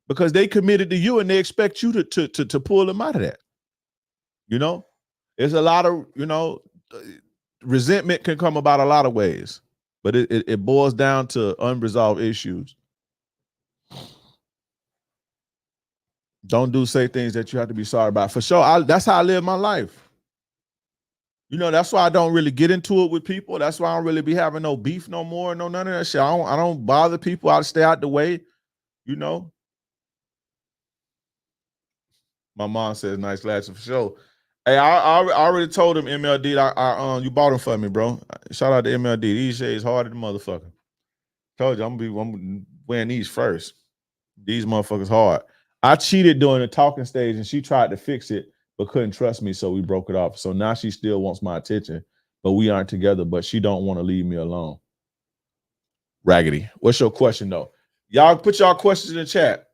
Because they committed to you and they expect you to pull them out of that. There's a lot of, resentment can come about a lot of ways. But it boils down to unresolved issues. Don't say things that you have to be sorry about. For sure, that's how I live my life. That's why I don't really get into it with people. That's why I don't really be having no beef no more, none of that shit. I don't bother people. I stay out the way, My mom says nice glasses for sure. Hey, I already told him MLD. You bought them for me, bro. Shout out to MLD. These shades harder than motherfucker. Told you I'm wearing these first. These motherfuckers hard. I cheated during the talking stage and she tried to fix it, but couldn't trust me. So we broke it off. So now she still wants my attention, but we aren't together, but she don't want to leave me alone. Raggedy. What's your question though? Y'all put y'all questions in the chat.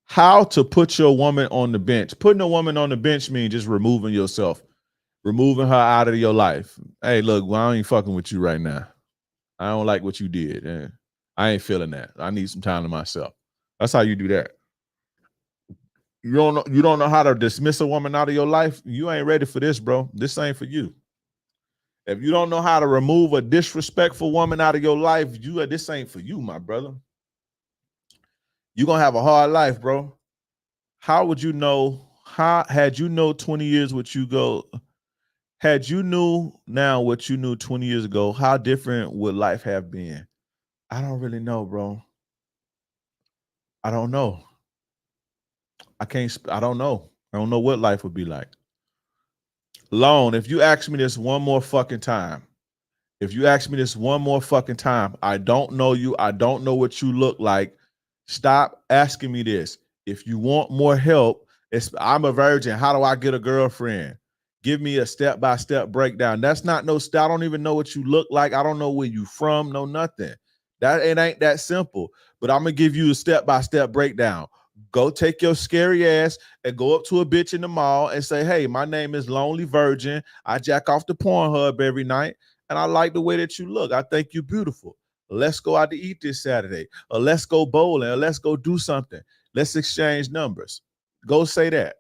How to put your woman on the bench. Putting a woman on the bench means just removing yourself, removing her out of your life. Hey, look, I ain't fucking with you right now. I don't like what you did. And I ain't feeling that. I need some time to myself. That's how you do that. You don't know how to dismiss a woman out of your life. You ain't ready for this, bro. This ain't for you. If you don't know how to remove a disrespectful woman out of your life, this ain't for you, my brother. You're gonna have a hard life, bro. How would you know? Had you know 20 years what you go? Had you knew now what you knew 20 years ago, how different would life have been? I don't really know, bro. I don't know. I don't know. I don't know what life would be like. Lone, if you ask me this one more fucking time, I don't know you. I don't know what you look like. Stop asking me this. If you want more help, I'm a virgin. How do I get a girlfriend? Give me a step-by-step breakdown. That's not no step. I don't even know what you look like. I don't know where you from. No, nothing. It ain't that simple. But I'm going to give you a step-by-step breakdown. Go take your scary ass and go up to a bitch in the mall and say, hey, my name is Lonely Virgin. I jack off the Pornhub every night, and I like the way that you look. I think you're beautiful. Let's go out to eat this Saturday. Or let's go bowling. Or let's go do something. Let's exchange numbers. Go say that.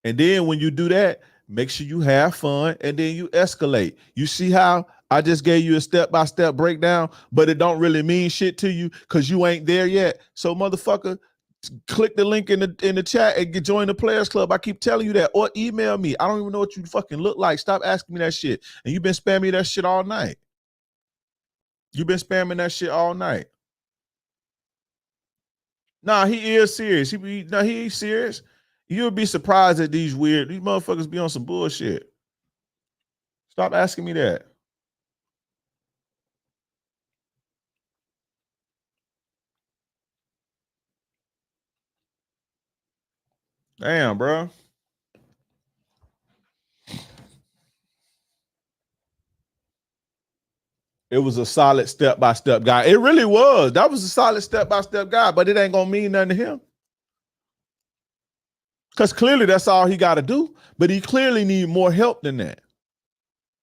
And then when you do that, make sure you have fun, and then you escalate. You see how I just gave you a step-by-step breakdown, but it don't really mean shit to you because you ain't there yet. So motherfucker, click the link in the chat and join the Players Club. I keep telling you that. Or email me. I don't even know what you fucking look like. Stop asking me that shit. And you've been spamming me that shit all night. You've been spamming that shit all night. Nah, he is serious. He ain't serious. You'll be surprised at these motherfuckers be on some bullshit. Stop asking me that. Damn, bro. It was a solid step-by-step guy. It really was. That was a solid step-by-step guy, but it ain't gonna mean nothing to him. Because clearly that's all he got to do. But he clearly need more help than that.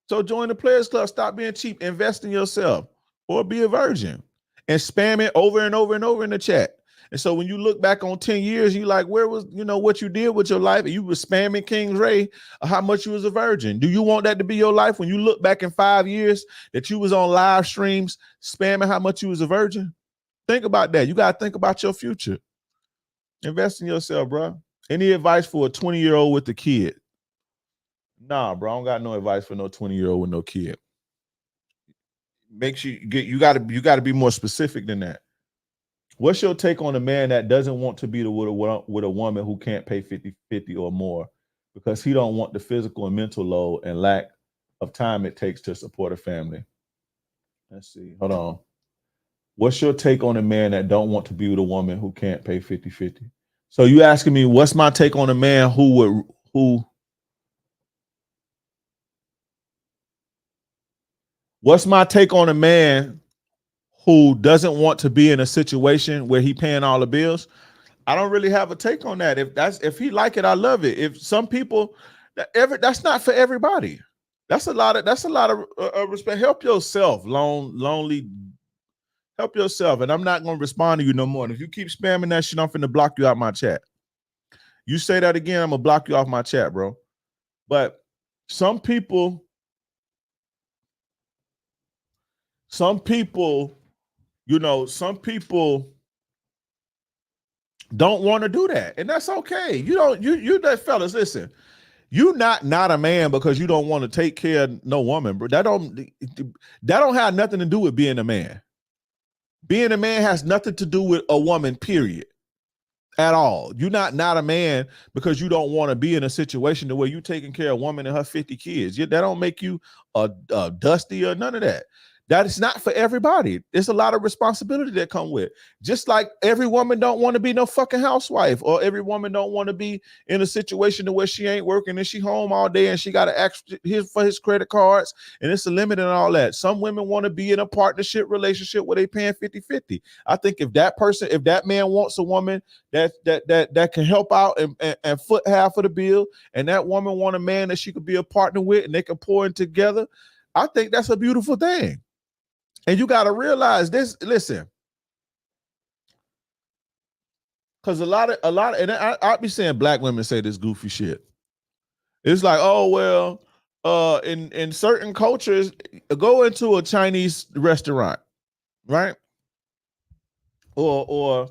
So join the Players Club. Stop being cheap. Invest in yourself. Or be a virgin. And spam it over and over and over in the chat. And so when you look back on 10 years, you like, where was, what you did with your life? And you were spamming King Ray, how much you was a virgin. Do you want that to be your life when you look back in 5 years that you was on live streams spamming how much you was a virgin? Think about that. You got to think about your future. Invest in yourself, bro. Any advice for a 20-year-old with a kid? Nah, bro, I don't got no advice for no 20-year-old with no kid. Make sure you gotta be more specific than that. What's your take on a man that doesn't want to be with a woman who can't pay 50-50 or more because he don't want the physical and mental load and lack of time it takes to support a family? Let's see. Hold on. What's your take on a man that don't want to be with a woman who can't pay 50-50? So you asking me what's my take on a man what's my take on a man who doesn't want to be in a situation where he paying all the bills? I don't really have a take on that. If he like it, I love it. If some people, that's not for everybody. That's a lot of respect. Help yourself, lonely. Help yourself. And I'm not going to respond to you no more. And if you keep spamming that shit, I'm finna block you out my chat. You say that again, I'm going to block you off my chat, bro. But some people don't want to do that. And that's okay. You that fellas, listen. You not a man because you don't want to take care of no woman, bro. That don't have nothing to do with being a man. Being a man has nothing to do with a woman, period. At all. You're not a man because you don't want to be in a situation where you taking care of a woman and her 50 kids. That don't make you a dusty or none of that. That is not for everybody. There's a lot of responsibility that come with. Just like every woman don't want to be no fucking housewife, or every woman don't want to be in a situation where she ain't working and she home all day and she got to ask for his credit cards and it's a limit and all that. Some women want to be in a partnership relationship where they paying 50-50. I think if that man wants a woman that can help out and foot half of the bill, and that woman want a man that she could be a partner with and they can pour in together, I think that's a beautiful thing. And you got to realize this, listen, because a lot of, and I'll be saying black women say this goofy shit. It's like, oh, well, in certain cultures, go into a Chinese restaurant, right? Or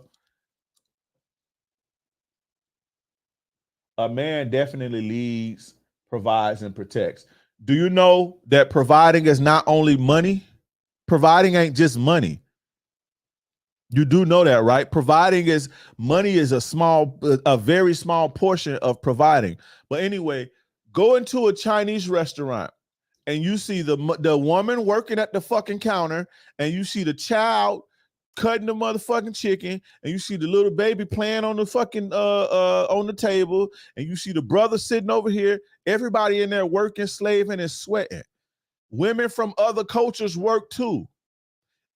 a man definitely leads, provides, and protects. Do you know that providing is not only money? Providing ain't just money. You do know that, right? Providing is money is a very small portion of providing. But anyway, go into a Chinese restaurant and you see the woman working at the fucking counter, and you see the child cutting the motherfucking chicken, and you see the little baby playing on the fucking on the table, and you see the brother sitting over here. Everybody in there working, slaving, and sweating. Women from other cultures work too,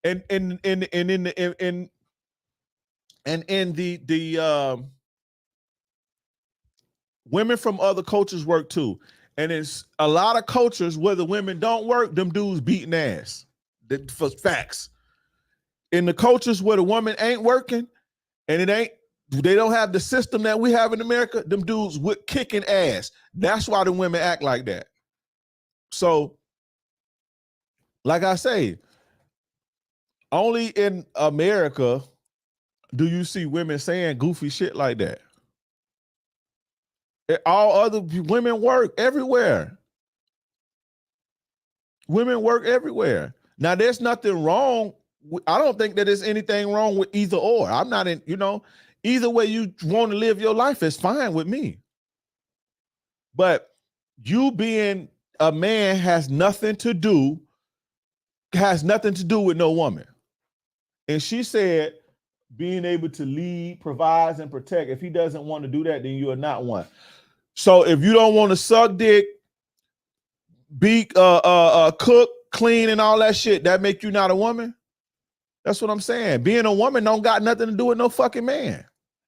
and in the women from other cultures work too, and it's a lot of cultures where the women don't work. Them dudes beating ass. For facts. In the cultures where the woman ain't working, and they don't have the system that we have in America, them dudes with kicking ass. That's why the women act like that. So Like I say, only in America do you see women saying goofy shit like that. All other women work everywhere. Women work everywhere. Now, there's nothing wrong. I don't think that there's anything wrong with either or. I'm not in, either way you want to live your life is fine with me. But you being a man has nothing to do with no woman. And she said, being able to lead, provides, and protect. If he doesn't want to do that, then you are not one. So if you don't want to suck dick, be cook, clean, and all that shit, that make you not a woman? That's what I'm saying. Being a woman don't got nothing to do with no fucking man.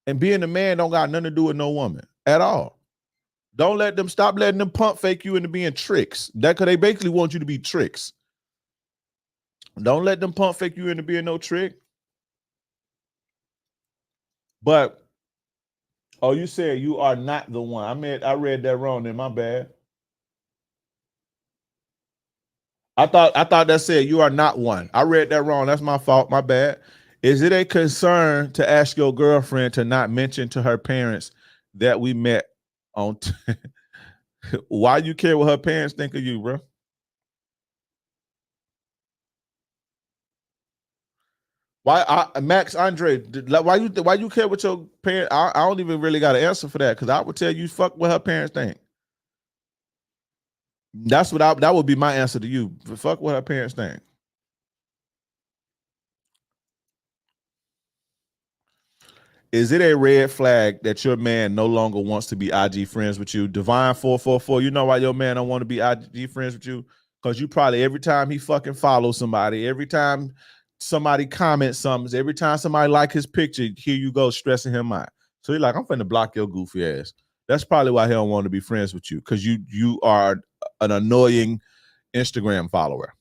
And being a man don't got nothing to do with no woman at all. Stop letting them pump fake you into being tricks. Because they basically want you to be tricks. Don't let them pump fake you into being no trick. But, you said you are not the one. I read that wrong then, my bad. I thought that said you are not one. I read that wrong. That's my fault. My bad. Is it a concern to ask your girlfriend to not mention to her parents that we met on? Why you care what her parents think of you, bro? Max Andre? Why you care what your parents? I don't even really got an answer for that because I would tell you fuck what her parents think. That would be my answer to you. Fuck what her parents think. Is it a red flag that your man no longer wants to be IG friends with you? Divine 444, you know why your man don't want to be IG friends with you? Because you probably, every time he fucking follows somebody, every time somebody comments something, every time somebody like his picture, here you go stressing him out. So he's like, I'm finna block your goofy ass. That's probably why he don't want to be friends with you, because you are an annoying Instagram follower.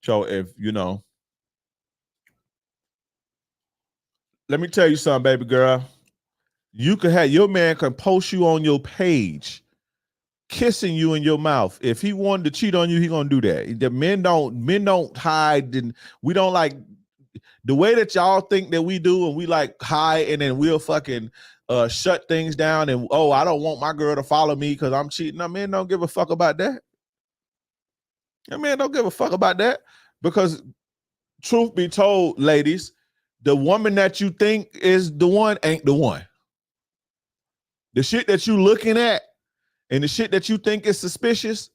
So if, let me tell you something, baby girl. You could have your man can post you on your page, kissing you in your mouth. If he wanted to cheat on you, he gonna do that. The men don't hide, and we don't like the way that y'all think that we do, and we like hide, and then we'll fucking shut things down. And I don't want my girl to follow me because I'm cheating. No, men don't give a fuck about that. Men don't give a fuck about that, because truth be told, ladies, the woman that you think is the one ain't the one. The shit that you looking at and the shit that you think is suspicious,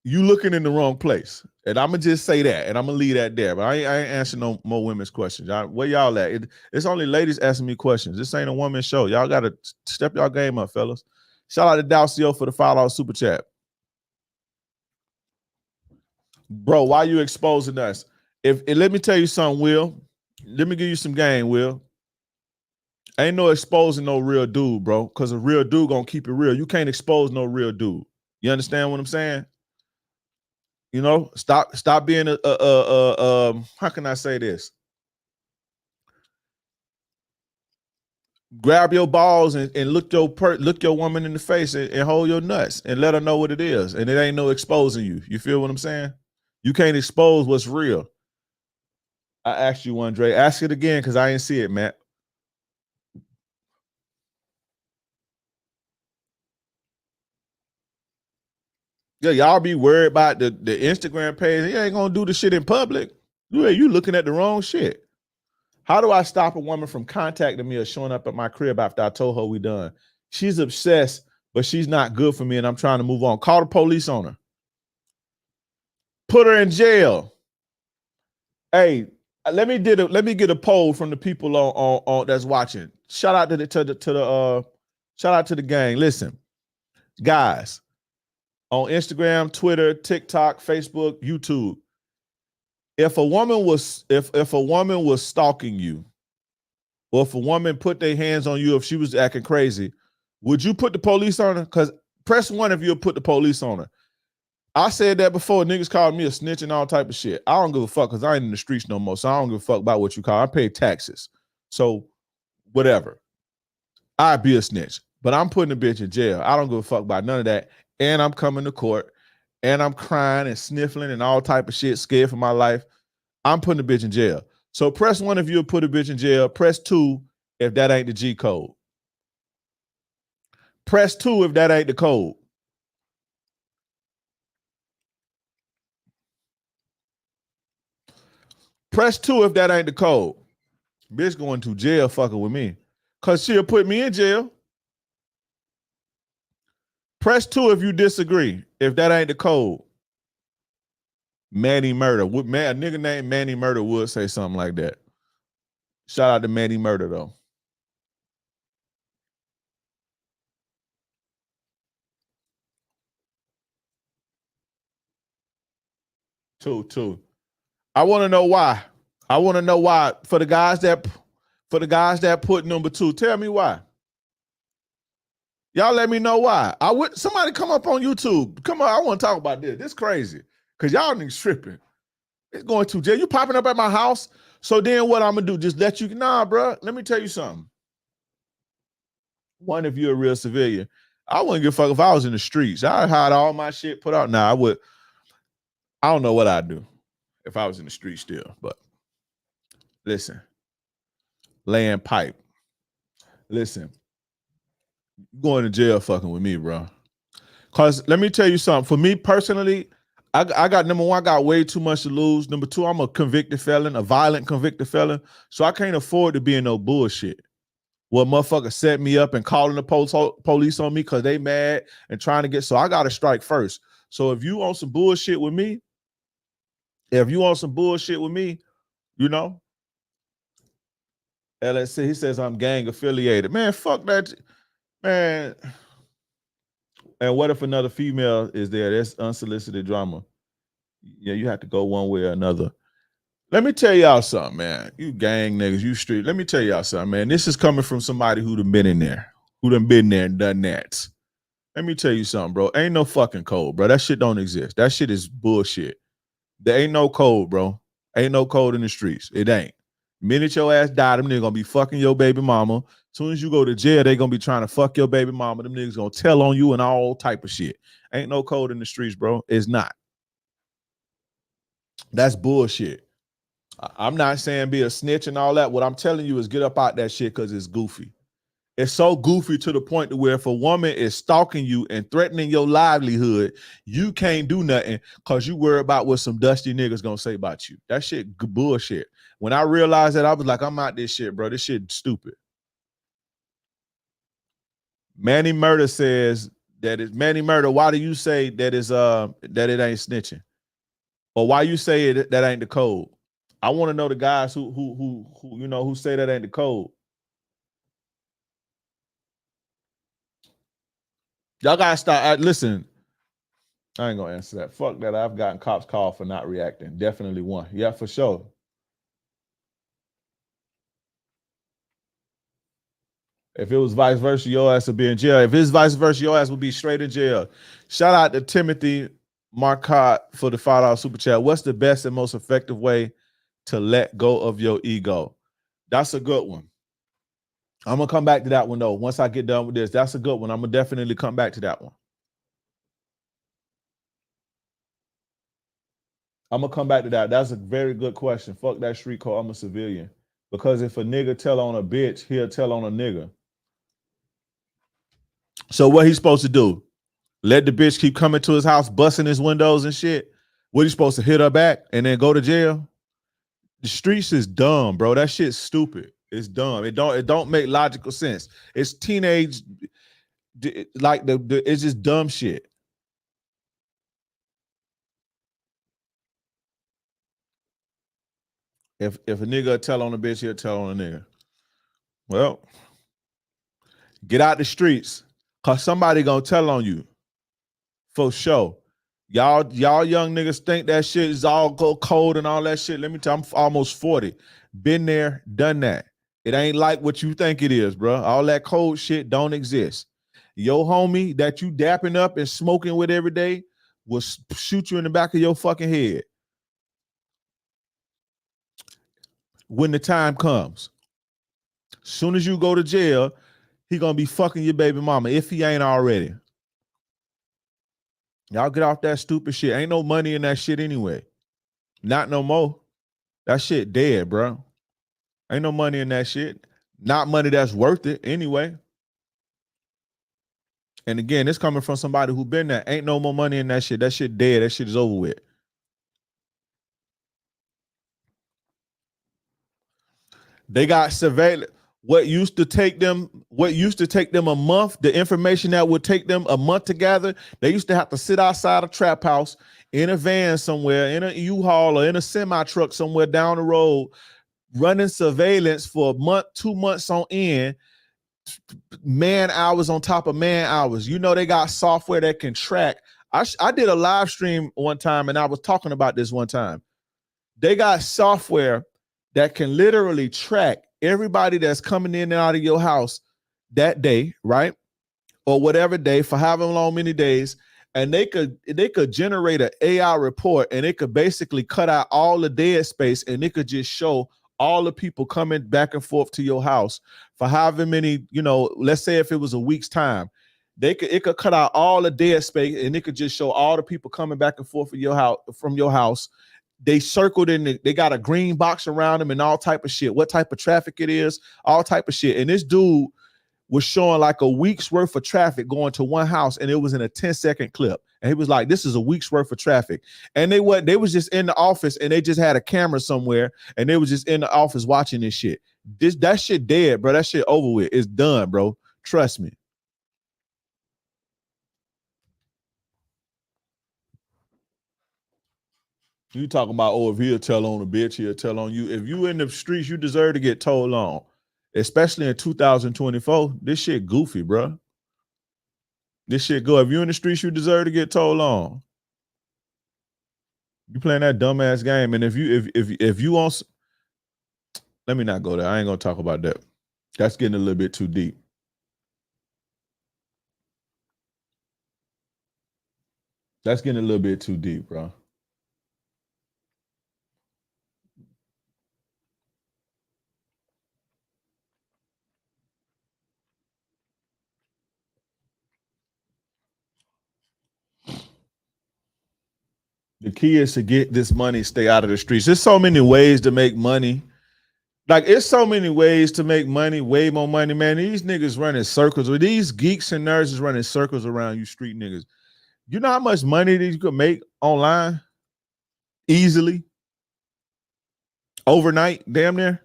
you looking in the wrong place. And I'm going to just say that, and I'm going to leave that there. But I ain't answering no more women's questions. Where y'all at? It's only ladies asking me questions. This ain't a woman's show. Y'all got to step y'all game up, fellas. Shout out to Dalcio for the $5 super chat. Bro, why you exposing us? Let me tell you something, Will. Let me give you some game, Will. Ain't no exposing no real dude, bro, because a real dude gonna keep it real. You can't expose no real dude. You understand what I'm saying? Stop being how can I say this? Grab your balls and look your woman in the face and hold your nuts and let her know what it is. And it ain't no exposing you. You feel what I'm saying? You can't expose what's real. I asked you, Andre. Ask it again because I ain't see it, Matt. Yeah, y'all be worried about the Instagram page. You ain't gonna do the shit in public. You looking at the wrong shit. How do I stop a woman from contacting me or showing up at my crib after I told her we done? She's obsessed, but she's not good for me, and I'm trying to move on. Call the police on her. Put her in jail. Hey, let me get a poll from the people on that's watching. Shout out to the gang. Listen, guys, on Instagram, Twitter, TikTok, Facebook, YouTube. If a woman was stalking you, or if a woman put their hands on you, if she was acting crazy, would you put the police on her? Because press 1 if you'll put the police on her. I said that before. Niggas called me a snitch and all type of shit. I don't give a fuck because I ain't in the streets no more. So I don't give a fuck about what you call. I pay taxes. So whatever. I'd be a snitch. But I'm putting a bitch in jail. I don't give a fuck about none of that. And I'm coming to court. and I'm crying and sniffling and all type of shit, scared for my life, I'm putting the bitch in jail. So press 1 if you'll put a bitch in jail. Press 2 if that ain't the G code. Press 2 if that ain't the code. Press 2 if that ain't the code. Bitch going to jail fucking with me. Cause she'll put me in jail. Press 2 if you disagree. If that ain't the code. Manny Murder. A nigga named Manny Murder would say something like that. Shout out to Manny Murder though. Two. I want to know why. I want to know why. For the guys that put number 2, tell me why. Y'all let me know why. Somebody come up on YouTube. Come on, I want to talk about this. This crazy. Cause y'all niggas tripping. It's going to jail. You popping up at my house. So then what I'm gonna do? Just let you, nah, bro. Let me tell you something. One, if you're a real civilian, I wouldn't give a fuck if I was in the streets. I'd hide all my shit, put out. Nah, I would. I don't know what I'd do if I was in the street still, but listen, laying pipe. Listen, going to jail fucking with me, bro. Cause let me tell you something. For me personally, I got number 1, I got way too much to lose. Number 2, I'm a convicted felon, a violent convicted felon. So I can't afford to be in no bullshit. Well, motherfucker set me up and calling the police on me because they mad and trying to get. So I got to strike first. So if you on some bullshit with me, you know, LSC, he says I'm gang affiliated. Man, fuck that. Man. And what if another female is there? That's unsolicited drama. Yeah, you have to go one way or another. Let me tell y'all something, man. You gang niggas, you street. Let me tell y'all something, man. This is coming from somebody who done been in there, and done that. Let me tell you something, bro. Ain't no fucking code, bro. That shit don't exist. That shit is bullshit. There ain't no code, bro. Ain't no code in the streets. It ain't. Minute your ass die, them niggas gonna be fucking your baby mama. Soon as you go to jail, they gonna be trying to fuck your baby mama. Them niggas gonna tell on you and all type of shit. Ain't no code in the streets, bro. It's not. That's bullshit. I'm not saying be a snitch and all that. What I'm telling you is get up out that shit because it's goofy. It's so goofy to the point to where if a woman is stalking you and threatening your livelihood, you can't do nothing because you worry about what some dusty niggas gonna say about you. That shit bullshit. When I realized that, I was like, I'm out this shit, bro. This shit stupid. Manny Murder says that it's Manny Murder. Why do you say that is that it ain't snitching? Or why you say that ain't the code? I want to know the guys who say that ain't the code. Y'all gotta start. Listen, I ain't gonna answer that. Fuck that. I've gotten cops called for not reacting. Definitely one. Yeah, for sure. If it was vice versa, your ass would be in jail. If it's vice versa, your ass would be straight in jail. Shout out to Timothy Marcotte for the $5 super chat. What's the best and most effective way to let go of your ego? That's a good one. I'm gonna come back to that one though. Once I get done with this, that's a good one. I'm gonna definitely come back to that one. I'm gonna come back to that. That's a very good question. Fuck that street code. I'm a civilian. Because if a nigga tell on a bitch, he'll tell on a nigga. So what he's supposed to do? Let the bitch keep coming to his house, busting his windows and shit? What he supposed to hit her back and then go to jail? The streets is dumb, bro. That shit's stupid. It's dumb. It don't make logical sense. It's teenage, like it's just dumb shit. If a nigga tell on a bitch, he'll tell on a nigga. Well, get out the streets, cause somebody gonna tell on you. For sure. Y'all young niggas think that shit is all go cold and all that shit. Let me tell you, I'm almost 40. Been there, done that. It ain't like what you think it is, bro. All that cold shit don't exist. Your homie that you dapping up and smoking with every day will shoot you in the back of your fucking head when the time comes. Soon as you go to jail, he gonna be fucking your baby mama if he ain't already. Y'all get off that stupid shit. Ain't no money in that shit anyway. Not no more. That shit dead, bro. Ain't no money in that shit. Not money that's worth it anyway. And again, it's coming from somebody who been there. Ain't no more money in that shit. That shit dead. That shit is over with. They got surveillance. What used to take them a month, the information that would take them a month to gather, they used to have to sit outside a trap house in a van somewhere, in a U-Haul or in a semi-truck somewhere down the road, running surveillance for a month, 2 months on end, man hours on top of man hours. You know, they got software that can track. I did a live stream one time and I was talking about this one time. They got software that can literally track everybody that's coming in and out of your house that day, right? Or whatever day, for however long many days. And they could generate an AI report, and it could basically cut out all the dead space, and it could just show all the people coming back and forth to your house for however many, let's say if it was a week's time, it could cut out all the dead space, and it could just show all the people coming back and forth from your house. They circled in, they got a green box around them and all type of shit. What type of traffic it is, all type of shit. And this dude was showing like a week's worth of traffic going to one house, and it was in a 10-second clip. And he was like, this is a week's worth of traffic. And they was just in the office, and they just had a camera somewhere, and they was just in the office watching this shit. That shit dead, bro. That shit over with. It's done, bro. Trust me. You talking about, if he'll tell on a bitch, he'll tell on you. If you in the streets, you deserve to get told on. Especially in 2024, this shit goofy, bro. This shit go. If you in the streets, you deserve to get told on. You playing that dumbass game, and if you want, let me not go there. I ain't gonna talk about that. That's getting a little bit too deep. That's getting a little bit too deep, bro. The key is to get this money, stay out of the streets. There's so many ways to make money. Like, it's so many ways to make money, way more money, man. These niggas running circles, or these geeks and nerds is running circles around you street niggas. You know how much money that you could make online easily? Overnight, damn near.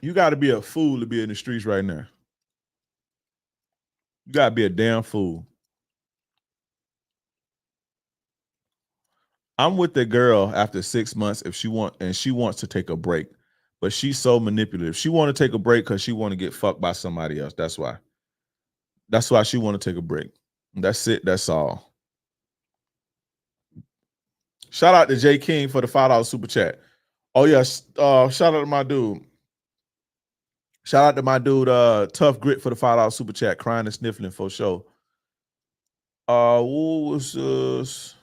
You got to be a fool to be in the streets right now. You got to be a damn fool. I'm with the girl after 6 months she wants to take a break, but she's so manipulative. She want to take a break because she want to get fucked by somebody else. That's why. That's why she want to take a break. That's it. That's all. Shout out to J King for the $5 super chat. Oh yes, shout out to my dude. Shout out to my dude, Tough Grit for the $5 super chat. Crying and sniffling for sure. What was this?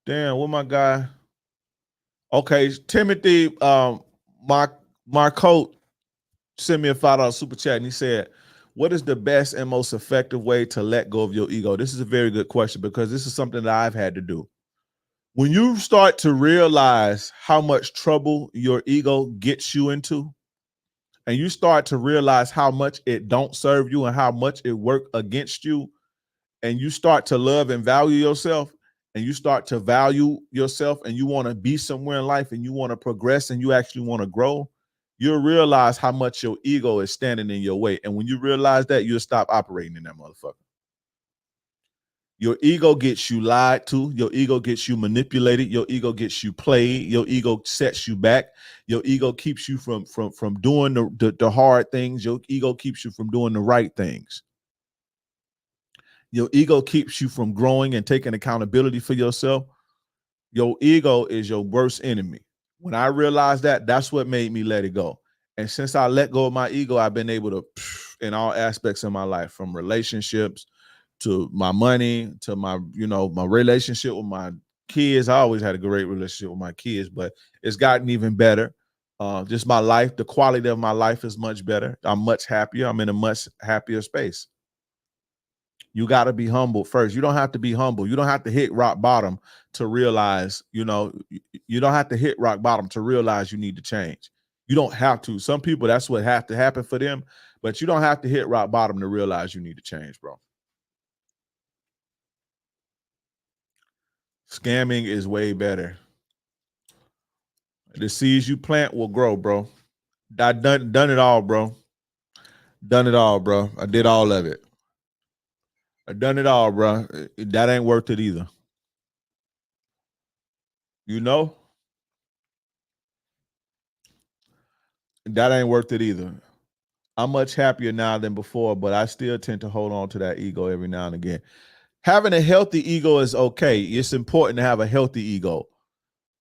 Damn, what my guy? Okay, Timothy, my coach sent me a $5 super chat, and he said, what is the best and most effective way to let go of your ego? This is a very good question, because this is something that I've had to do. When you start to realize how much trouble your ego gets you into, and you start to realize how much it don't serve you and how much it work against you, and you start to love and value yourself, and you start to value yourself, and you want to be somewhere in life, and you want to progress, and you actually want to grow, you'll realize how much your ego is standing in your way. And when you realize that, you'll stop operating in that motherfucker. Your ego gets you lied to. Your ego gets you manipulated. Your ego gets you played. Your ego sets you back. Your ego keeps you from doing the hard things. Your ego keeps you from doing the right things. Your ego keeps you from growing and taking accountability for yourself. Your ego is your worst enemy. When I realized that, that's what made me let it go. And since I let go of my ego, I've been able to, in all aspects of my life, from relationships to my money, to my relationship with my kids. I always had a great relationship with my kids, but it's gotten even better. Just my life, the quality of my life is much better. I'm much happier. I'm in a much happier space. You got to be humble first. You don't have to be humble. You don't have to hit rock bottom to realize, you don't have to hit rock bottom to realize you need to change. You don't have to. Some people, that's what has to happen for them, but you don't have to hit rock bottom to realize you need to change, bro. Scamming is way better. The seeds you plant will grow, bro. I done it all, bro. Done it all, bro. I did all of it. I done it all, bro. That ain't worth it either. You know? That ain't worth it either. I'm much happier now than before, but I still tend to hold on to that ego every now and again. Having a healthy ego is okay. It's important to have a healthy ego.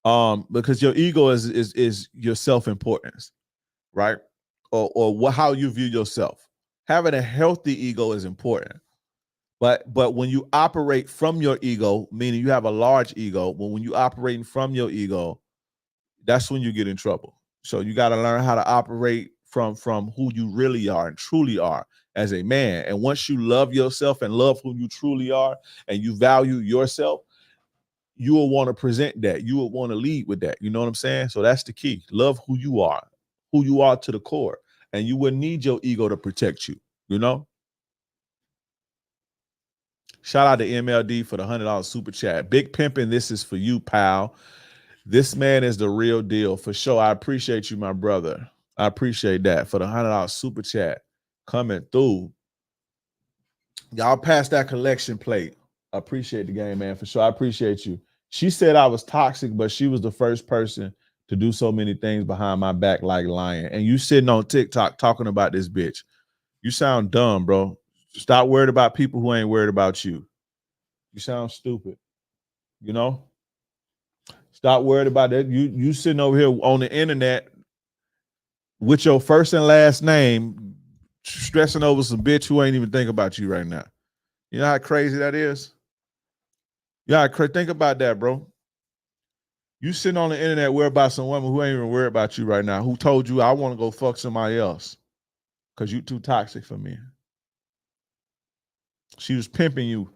Because your ego is your self-importance, right? Or how you view yourself. Having a healthy ego is important. But when you operate from your ego, meaning you have a large ego, when you operating from your ego, that's when you get in trouble. So you got to learn how to operate from who you really are and truly are as a man. And once you love yourself and love who you truly are and you value yourself, you will want to present that. You will want to lead with that. You know what I'm saying? So that's the key. Love who you are to the core. And you wouldn't need your ego to protect you, you know? Shout out to MLD for the $100 super chat. Big Pimpin', this is for you, pal. This man is the real deal for sure. I appreciate you, my brother. I appreciate that for the $100 super chat coming through. Y'all pass that collection plate. I appreciate the game, man, for sure. I appreciate you. She said I was toxic, but she was the first person to do so many things behind my back like lying. And you sitting on TikTok talking about this bitch. You sound dumb, bro. Stop worried about people who ain't worried about you. You sound stupid. You know? Stop worried about that. You sitting over here on the internet with your first and last name, stressing over some bitch who ain't even think about you right now. You know how crazy that is? Yeah, think about that, bro. You sitting on the internet worried about some woman who ain't even worried about you right now, who told you I want to go fuck somebody else because you too toxic for me. She was pimping you.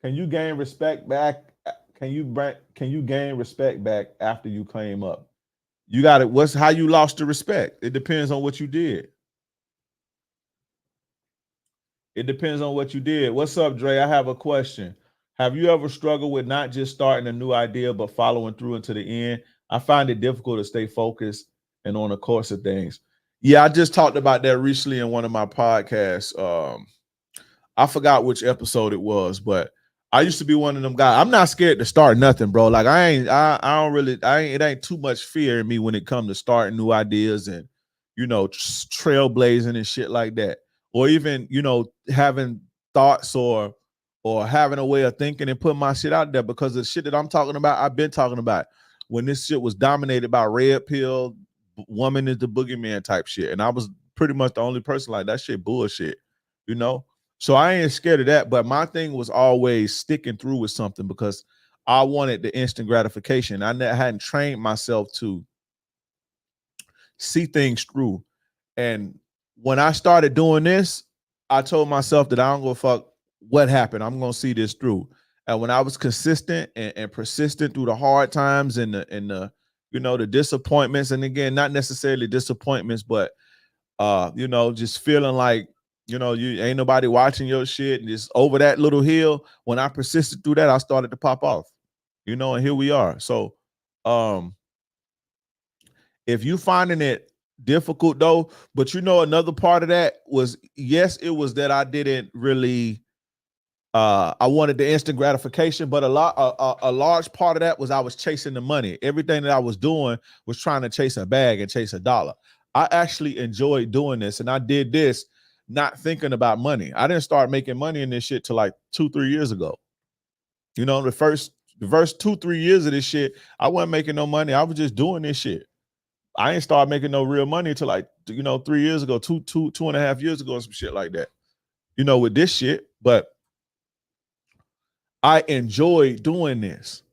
Can you gain respect back? Can you gain respect back after you claim up? You got it. What's how you lost the respect? It depends on what you did. It depends on what you did. What's up, Dre? I have a question. Have you ever struggled with not just starting a new idea, but following through into the end? I find it difficult to stay focused and on the course of things. Yeah, I just talked about that recently in one of my podcasts. I forgot which episode it was, but I used to be one of them guys. I'm not scared to start nothing, bro. Like it ain't too much fear in me when it comes to starting new ideas and, trailblazing and shit like that. Or even, having thoughts or having a way of thinking and putting my shit out there, because the shit that I'm talking about, I've been talking about when this shit was dominated by red pill, woman is the boogeyman type shit. And I was pretty much the only person like that shit bullshit, So I ain't scared of that, but my thing was always sticking through with something because I wanted the instant gratification. I hadn't trained myself to see things through. And when I started doing this, I told myself that I don't give a fuck what happened. I'm going to see this through. And when I was consistent and persistent through the hard times and the disappointments, and again, not necessarily disappointments, but just feeling like, you ain't nobody watching your shit and just over that little hill. When I persisted through that, I started to pop off, and here we are. So if you finding it difficult though, but another part of that was, yes, it was that I didn't really, I wanted the instant gratification, but a large part of that was I was chasing the money. Everything that I was doing was trying to chase a bag and chase a dollar. I actually enjoyed doing this, and I did this not thinking about money. I didn't start making money in this shit till like 2-3 years ago. The first 2-3 years of this shit, I wasn't making no money. I was just doing this shit. I ain't started making no real money until like 3 years ago, 2.5 years ago, some shit like that. With this shit, but I enjoy doing this.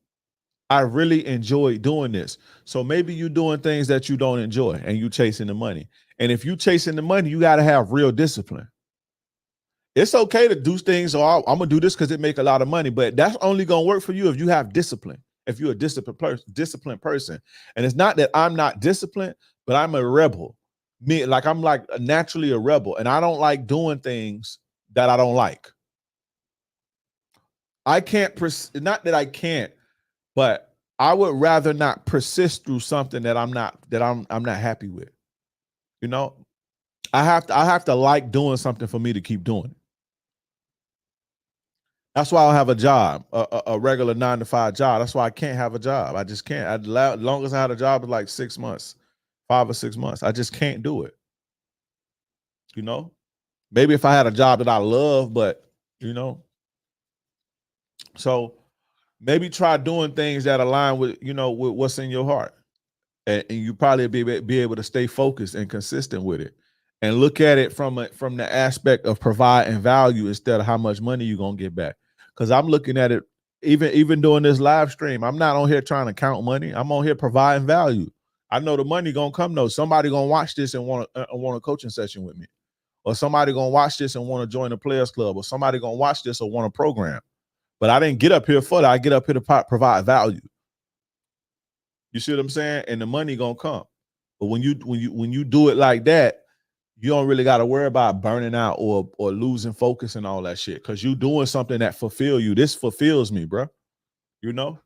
I really enjoy doing this. So maybe you're doing things that you don't enjoy and you chasing the money. And if you chasing the money, you got to have real discipline. It's okay to do things. So I'm gonna do this because it make a lot of money, but that's only gonna work for you if you have discipline. If you're a disciplined person, and it's not that I'm not disciplined, but I'm a rebel. I'm like naturally a rebel, and I don't like doing things that I don't like. I can't. Not that I can't, but I would rather not persist through something that I'm not happy with. You know, I have to like doing something for me to keep doing it. That's why I don't have a job, a regular 9-to-5 job. That's why I can't have a job. I just can't. As long as I had a job, it's like 6 months, 5 or 6 months. I just can't do it. You know, maybe if I had a job that I love, but you know, so maybe try doing things that align with with what's in your heart, and you probably be able to stay focused and consistent with it, and look at it from the aspect of providing value instead of how much money you're gonna get back. Because I'm looking at it, even doing this live stream, I'm not on here trying to count money. I'm on here providing value. I know the money gonna come though. Somebody gonna watch this and want a coaching session with me, or somebody gonna watch this and want to join a players club, or somebody gonna watch this or want a program. But I didn't get up here for that. I get up here to provide value. You see what I'm saying? And the money gonna come. But when you do it like that, you don't really got to worry about burning out or losing focus and all that shit, because you doing something that fulfill you. This fulfills me, bro. You know?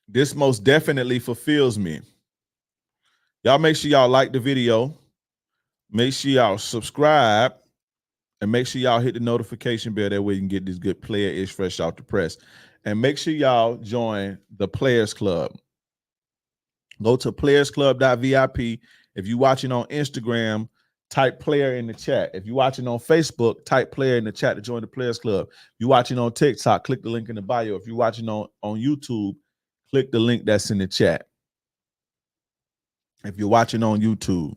This most definitely fulfills me. Y'all make sure y'all like the video. Make sure y'all subscribe. And make sure y'all hit the notification bell. That way you can get this good player-ish fresh out the press. And make sure y'all join the Players Club. Go to playersclub.vip. If you're watching on Instagram, type player in the chat. If you're watching on Facebook, type player in the chat to join the Players Club. If you're watching on TikTok, click the link in the bio. If you're watching on YouTube, click the link that's in the chat. If you're watching on YouTube.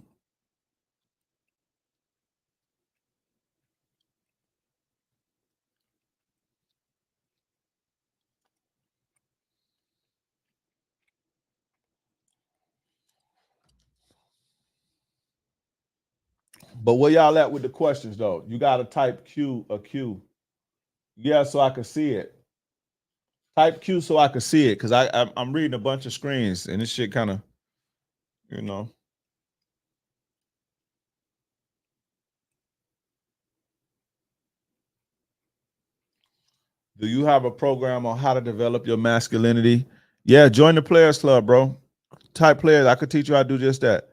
But where y'all at with the questions, though? You got to type a Q. Yeah, so I can see it. Type Q so I can see it, because I'm reading a bunch of screens, and this shit kind of, you know. Do you have a program on how to develop your masculinity? Yeah, join the Players Club, bro. Type players. I could teach you how to do just that.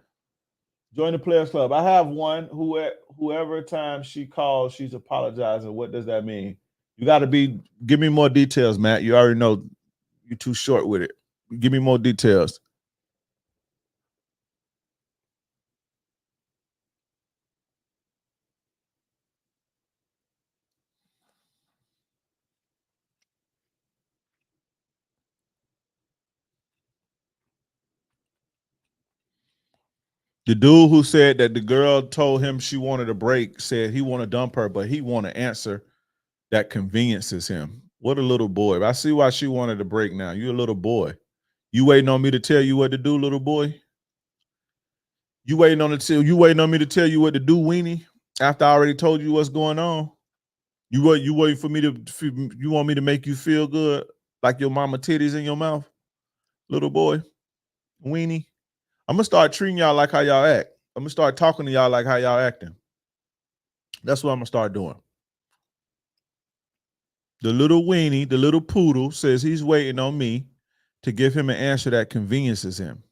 Join the Players Club. I have one. Whoever time she calls, she's apologizing. What does that mean? You got to give me more details, Matt. You already know you're too short with it. Give me more details. The dude who said that the girl told him she wanted a break said he want to dump her, but he want to answer that conveniences him. What a little boy. I see why she wanted a break now. You a little boy. You waiting on me to tell you what to do, little boy? You waiting on me to tell you what to do, weenie? After I already told you what's going on? You waiting for me you want me to make you feel good like your mama titties in your mouth? Little boy, weenie. I'm gonna start treating y'all like how y'all act. I'm gonna start talking to y'all like how y'all acting. That's what I'm gonna start doing. The little weenie, the little poodle says he's waiting on me to give him an answer that conveniences him.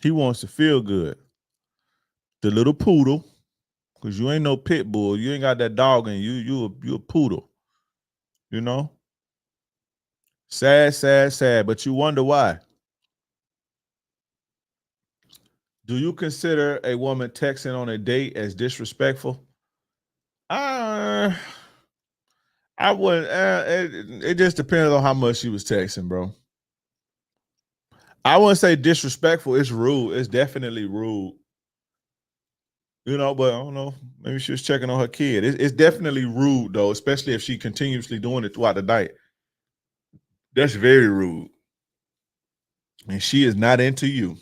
He wants to feel good. The little poodle, because you ain't no pit bull. You ain't got that dog in you. You a poodle. You know? Sad, sad, sad. But you wonder why. Do you consider a woman texting on a date as disrespectful? I wouldn't. It just depends on how much she was texting, bro. I wouldn't say disrespectful. It's rude. It's definitely rude. You know, but I don't know. Maybe she was checking on her kid. It's definitely rude though, especially if she continuously doing it throughout the night. That's very rude. And she is not into you.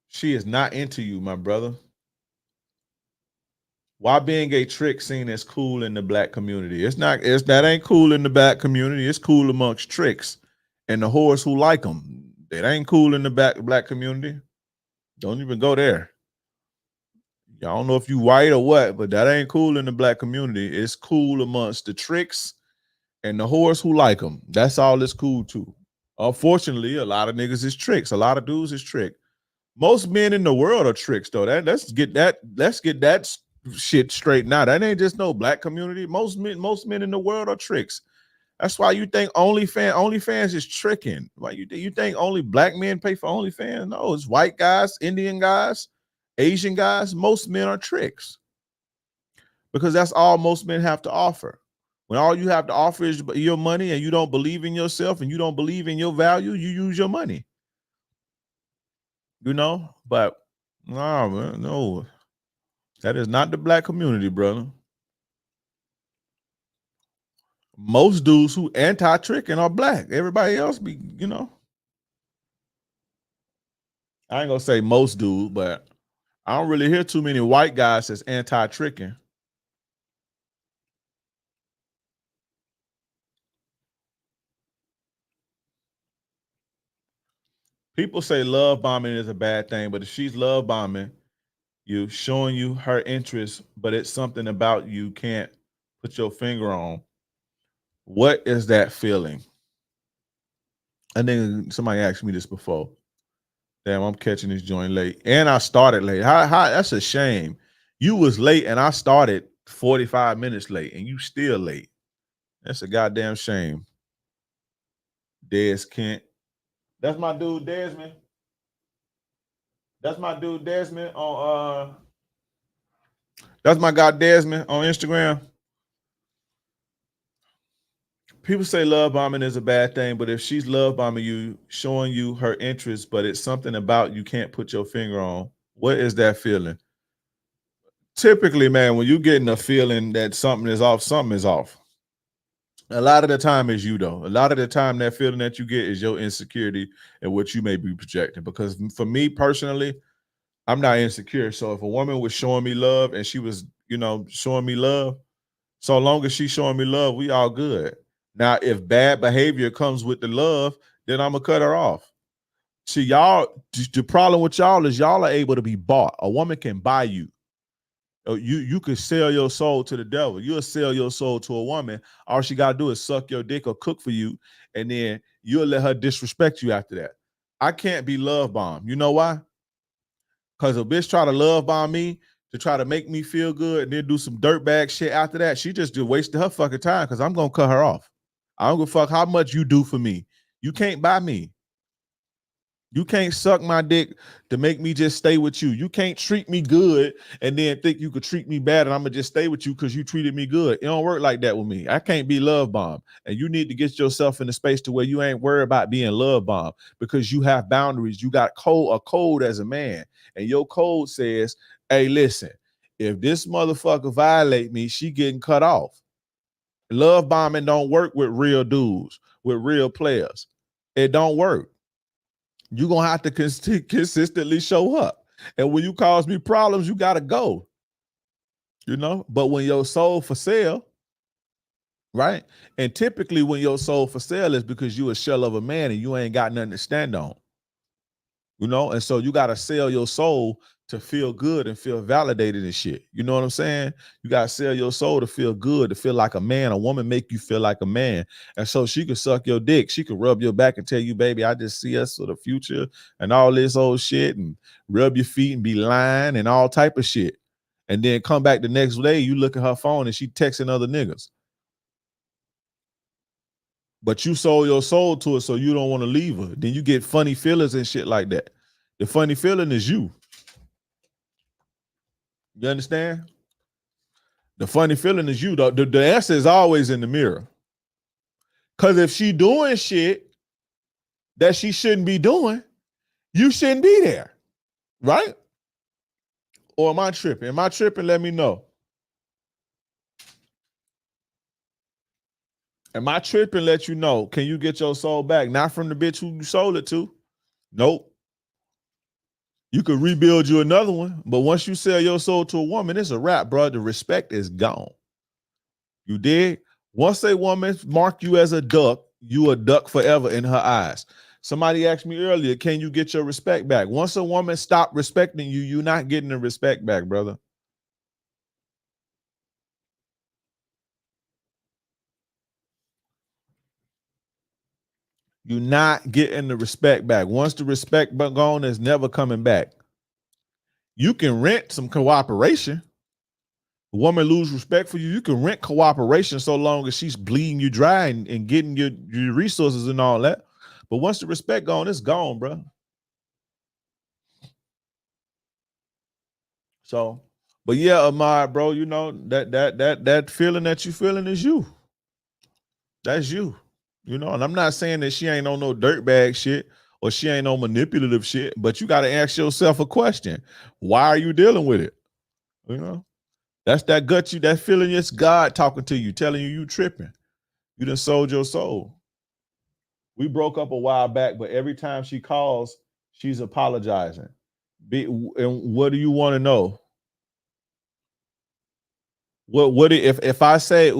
She is not into you, my brother. Why being a trick seen as cool in the black community? That ain't cool in the black community. It's cool amongst tricks and the whores who like them. It ain't cool in the black community. Don't even go there. I don't know if you white or what, but that ain't cool in the black community. It's cool amongst the tricks and the whores who like them. That's all it's cool to. Unfortunately, a lot of niggas is tricks. A lot of dudes is trick. Most men in the world are tricks, though. Let's get that shit straight now. That ain't just no black community. Most men in the world are tricks. That's why you think OnlyFans is tricking. Why you think only black men pay for OnlyFans? No, it's white guys, Indian guys, Asian guys. Most men are tricks because that's all most men have to offer. When all you have to offer is your money and you don't believe in yourself and you don't believe in your value, you use your money. You know, but no, man, no, that is not the black community, brother. Most dudes who anti-tricking are black. Everybody else be, you know. I ain't gonna say most dudes, but I don't really hear too many white guys that's anti-tricking. People say love bombing is a bad thing, but if she's love bombing you, showing you her interest, but it's something about you can't put your finger on, what is that feeling? I think somebody asked me this before. Damn, I'm catching this joint late. And I started late. How that's a shame. You was late and I started 45 minutes late and you still late. That's a goddamn shame. Des Kent. That's my dude Desmond. That's my dude Desmond on that's my guy Desmond on Instagram. People say love bombing is a bad thing, but if she's love bombing you, showing you her interest, but it's something about you can't put your finger on, what is that feeling? Typically, man, when you're getting a feeling that something is off, something is off. A lot of the time is you, though. A lot of the time, that feeling that you get is your insecurity and what you may be projecting. Because for me personally, I'm not insecure. So if a woman was showing me love and she was, you know, showing me love, so long as she's showing me love, we all good. Now, if bad behavior comes with the love, then I'm gonna cut her off. See, y'all, the problem with y'all is y'all are able to be bought. A woman can buy you. You could sell your soul to the devil. You'll sell your soul to a woman. All she gotta do is suck your dick or cook for you, and then you'll let her disrespect you after that. I can't be love bombed. You know why? Because a bitch try to love bomb me to try to make me feel good and then do some dirtbag shit after that. She just wasted her fucking time because I'm gonna cut her off. I don't give a fuck how much you do for me. You can't buy me. You can't suck my dick to make me just stay with you. You can't treat me good and then think you could treat me bad and I'm gonna just stay with you because you treated me good. It don't work like that with me. I can't be love bombed. And you need to get yourself in a space to where you ain't worried about being love bombed because you have boundaries. You got a code as a man. And your code says, hey, listen, if this motherfucker violate me, she getting cut off. Love bombing don't work with real dudes, with real players. It don't work. You're going to have to consistently show up. And when you cause me problems, you got to go. You know? But when your soul for sale, right? And typically when your soul for sale is because you a shell of a man and you ain't got nothing to stand on. You know? And so you got to sell your soul to feel good and feel validated and shit. You know what I'm saying? You got to sell your soul to feel good, to feel like a man. A woman make you feel like a man. And so she could suck your dick. She could rub your back and tell you, baby, I just see us for the future and all this old shit and rub your feet and be lying and all type of shit. And then come back the next day, you look at her phone and she texting other niggas. But you sold your soul to her so you don't want to leave her. Then you get funny feelings and shit like that. The funny feeling is you. You understand? The funny feeling is you. The answer is always in the mirror. Because if she doing shit that she shouldn't be doing, you shouldn't be there. Right? Or am I tripping? Am I tripping? Let me know. Am I tripping? Let you know. Can you get your soul back? Not from the bitch who you sold it to. Nope. You could rebuild you another one, but once you sell your soul to a woman, it's a wrap, bro. The respect is gone. You dig? Once a woman mark you as a duck, you a duck forever in her eyes. Somebody asked me earlier, can you get your respect back? Once a woman stop respecting you, you're not getting the respect back, brother. You're not getting the respect back. Once the respect gone, it's never coming back. You can rent some cooperation. A woman lose respect for you, you can rent cooperation so long as she's bleeding you dry and getting your resources and all that. But once the respect gone, it's gone, bro. So, but yeah, Ahmad, bro, you know that feeling that you feeling is you. That's you. You know, and I'm not saying that she ain't on no dirtbag shit or she ain't on manipulative shit, but you got to ask yourself a question. Why are you dealing with it? You know, that's that gut you, that feeling it's God talking to you, telling you tripping. You done sold your soul. We broke up a while back, but every time she calls, she's apologizing. And what do you want to know? What if I say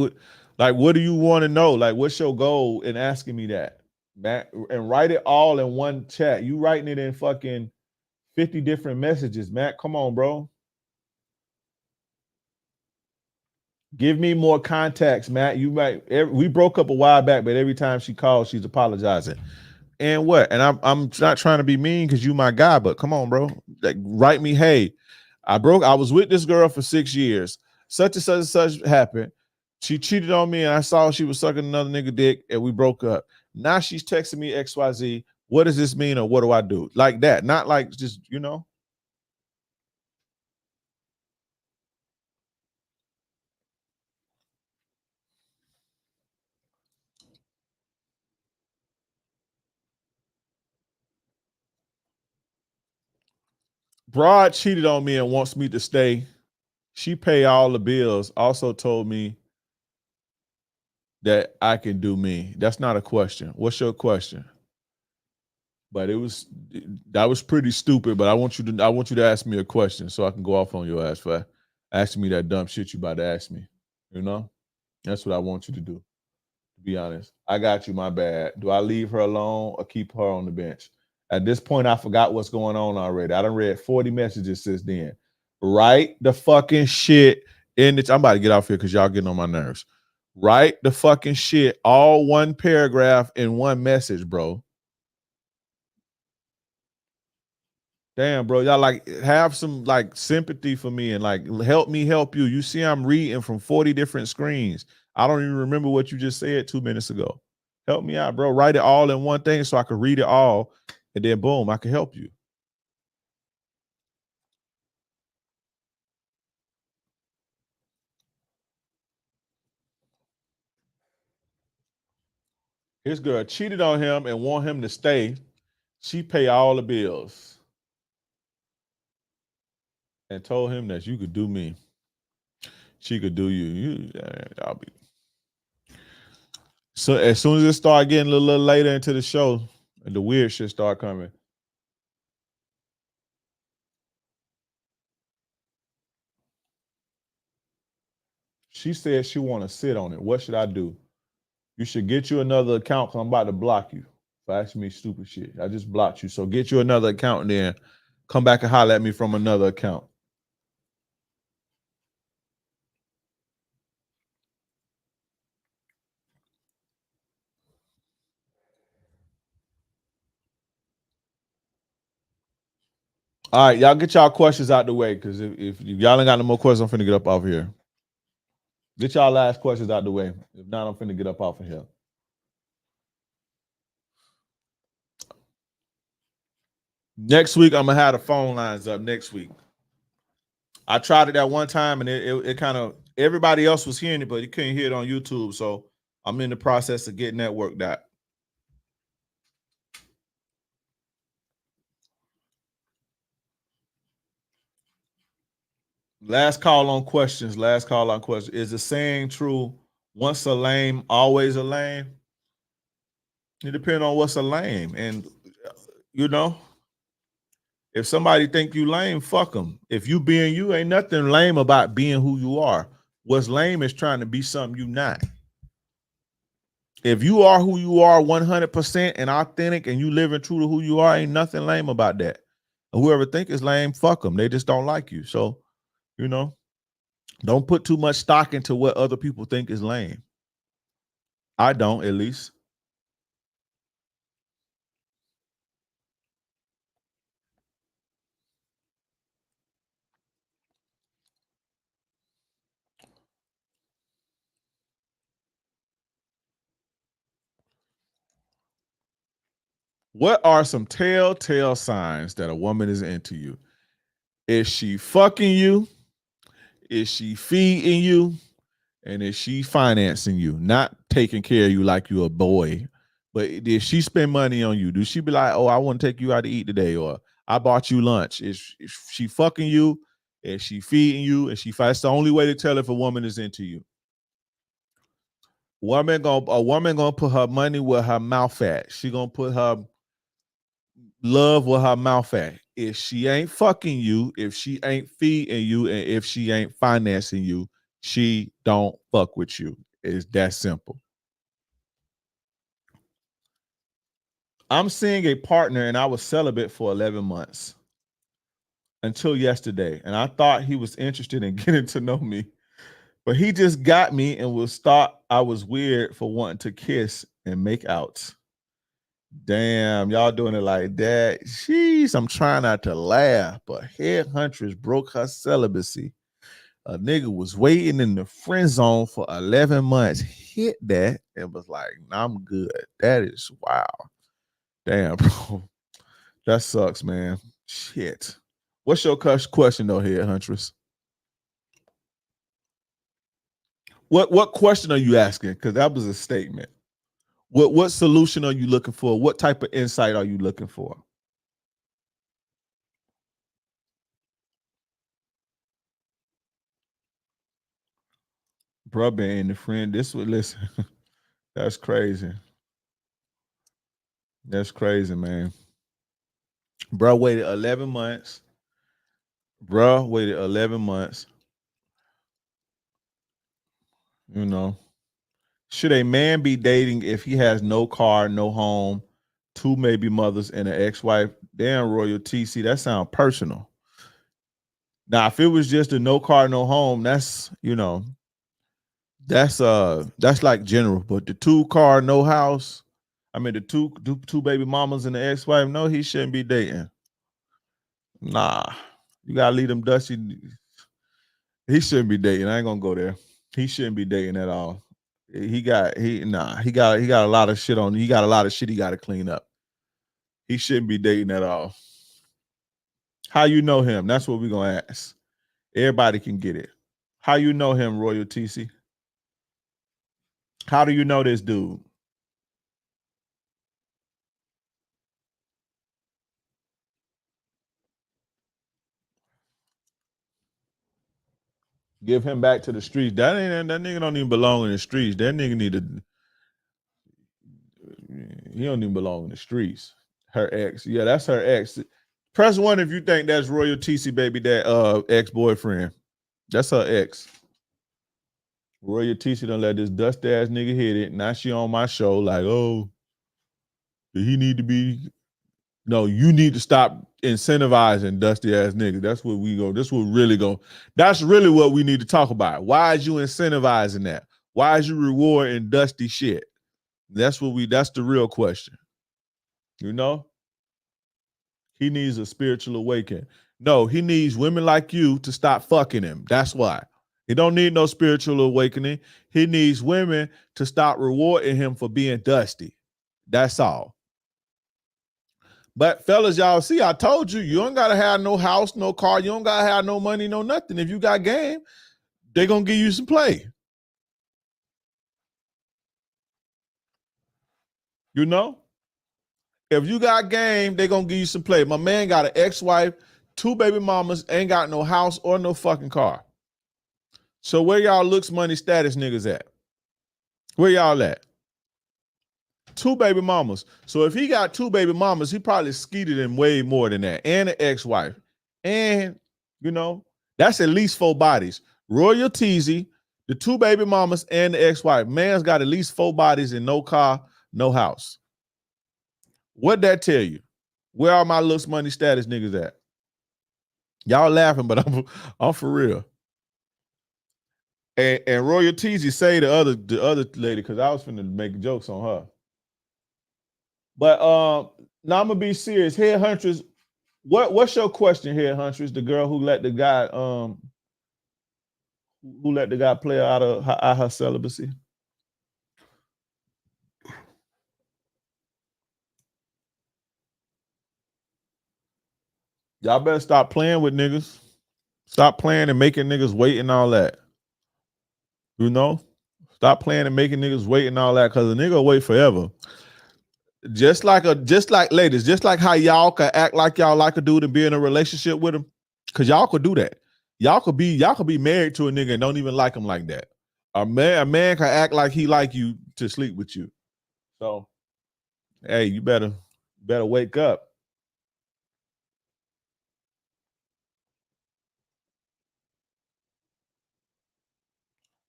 like what do you want to know? Like what's your goal in asking me that? Matt, and write it all in one chat. You writing it in fucking 50 different messages, Matt. Come on, bro. Give me more context, Matt. You might we broke up a while back, but every time she calls, she's apologizing. And what? And I'm not trying to be mean because you my guy, but come on, bro. Like write me, hey, I was with this girl for 6 years. Such and such happened. She cheated on me, and I saw she was sucking another nigga dick, and we broke up. Now she's texting me XYZ. What does this mean, or what do I do? Like that, not like just, you know. Broad cheated on me and wants me to stay. She pay all the bills. Also told me that I can do me. That's not a question. What's your question? But that was pretty stupid. But I want you to ask me a question so I can go off on your ass for asking me that dumb shit you about to ask me. You know, that's what I want you to do. To be honest, I got you. My bad. Do I leave her alone or keep her on the bench? At this point, I forgot what's going on already. I done read 40 messages since then. Write the fucking shit in the. I'm about to get off here because y'all getting on my nerves. Write the fucking shit, all one paragraph in one message, bro. Damn, bro, y'all like have some like sympathy for me and like help me help you. You see, I'm reading from 40 different screens. I don't even remember what you just said 2 minutes ago. Help me out, bro. Write it all in one thing so I can read it all, and then boom, I can help you. His girl cheated on him and want him to stay. She pay all the bills and told him that you could do me. She could do you. I'll be. So as soon as it start getting a little later into the show, the weird shit start coming. She said she want to sit on it. What should I do? You should get you another account because I'm about to block you for asking me stupid shit. I just blocked you. So get you another account and then come back and holler at me from another account. All right, y'all get y'all questions out the way because if y'all ain't got no more questions, I'm finna get up off here. Get y'all last questions out the way. If not, I'm finna get up off of here. Next week, I'm gonna have the phone lines up next week. I tried it that one time and it kind of everybody else was hearing it, but you couldn't hear it on YouTube. So I'm in the process of getting that worked out. Last call on questions. Last call on questions. Is the saying true? Once a lame, always a lame. It depends on what's a lame, and you know, if somebody think you lame, fuck them. If you being you, ain't nothing lame about being who you are. What's lame is trying to be something you not. If you are who you are 100% and authentic and you living true to who you are, ain't nothing lame about that. And whoever think is lame, fuck them. They just don't like you. So, you know, don't put too much stock into what other people think is lame. I don't, at least. What are some telltale signs that a woman is into you? Is she fucking you? Is she feeding you? And is she financing you? Not taking care of you like you a boy, but did she spend money on you? Do she be like, oh, I want to take you out to eat today, or I bought you lunch? Is she fucking you? Is she feeding you? Is she? That's the only way to tell if a woman is into you. A woman gonna put her money where her mouth at. She gonna put her love where her mouth at. If she ain't fucking you, if she ain't feeding you, and if she ain't financing you, she don't fuck with you. It's that simple. I'm seeing a partner, and I was celibate for 11 months until yesterday. And I thought he was interested in getting to know me, but he just got me and thought I was weird for wanting to kiss and make out. Damn, y'all doing it like that. Jeez, I'm trying not to laugh, but head huntress broke her celibacy. A nigga was waiting in the friend zone for 11 months, hit that, and was like, nah, I'm good. That is wow. Damn, bro. That sucks, man. Shit. What's your question though, head huntress? What question are you asking? Because that was a statement. What solution are you looking for? What type of insight are you looking for? Bruh, being the friend. This would listen. That's crazy. That's crazy, man. Bruh waited 11 months. Bruh waited 11 months. You know. Should a man be dating if he has no car, no home, two baby mothers, and an ex-wife? Damn, Royal TC, that sounds personal. Now, if it was just a no car, no home, that's that's like general. But the two car, no house, I mean the two baby mamas and the ex-wife, no, he shouldn't be dating. Nah, you gotta leave them dusty. He shouldn't be dating. I ain't gonna go there. He shouldn't be dating at all. He got a lot of shit on. He got a lot of shit he got to clean up. He shouldn't be dating at all. How you know him? That's what we're gonna ask. Everybody can get it. How you know him, Royal TC? How do you know this dude? Give him back to the streets. That nigga don't even belong in the streets. That nigga he don't even belong in the streets. Her ex. Yeah, that's her ex. Press one if you think that's Royal TC baby, that ex-boyfriend. That's her ex. Royal TC done let this dust ass nigga hit it. Now she on my show like, oh, did he need to be? No, you need to stop incentivizing dusty ass niggas. That's what we go. This will really go. That's really what we need to talk about. Why is you incentivizing that? Why is you rewarding dusty shit? That's the real question. You know? He needs a spiritual awakening. No, he needs women like you to stop fucking him. That's why. He don't need no spiritual awakening. He needs women to stop rewarding him for being dusty. That's all. But fellas, y'all see, I told you, you don't gotta have no house, no car, you don't gotta have no money, no nothing. If you got game, they're gonna give you some play. You know? If you got game, they're gonna give you some play. My man got an ex-wife, 2 baby mamas, ain't got no house or no fucking car. So where y'all looks, money, status niggas at? Where y'all at? 2 baby mamas. So if he got 2 baby mamas, he probably skeeted him way more than that. And an ex-wife. And, you know, that's at least 4 bodies. Royal Teasy, the 2 baby mamas, and the ex-wife. Man's got at least 4 bodies and no car, no house. What'd that tell you? Where are my looks, money, status niggas at? Y'all laughing, but I'm for real. And Royal Teasy say the other lady, because I was finna make jokes on her. But now I'm gonna be serious. Head Huntress, what's your question, Head Huntress? The girl who let the guy play her out of her celibacy. Y'all better stop playing with niggas. Stop playing and making niggas wait and all that. You know? Stop playing and making niggas wait and all that, because a nigga will wait forever. Just like ladies, just like how y'all can act like y'all like a dude and be in a relationship with him, because y'all could do that. Y'all could be married to a nigga and don't even like him like that. A man can act like he like you to sleep with you. So, hey, you better wake up.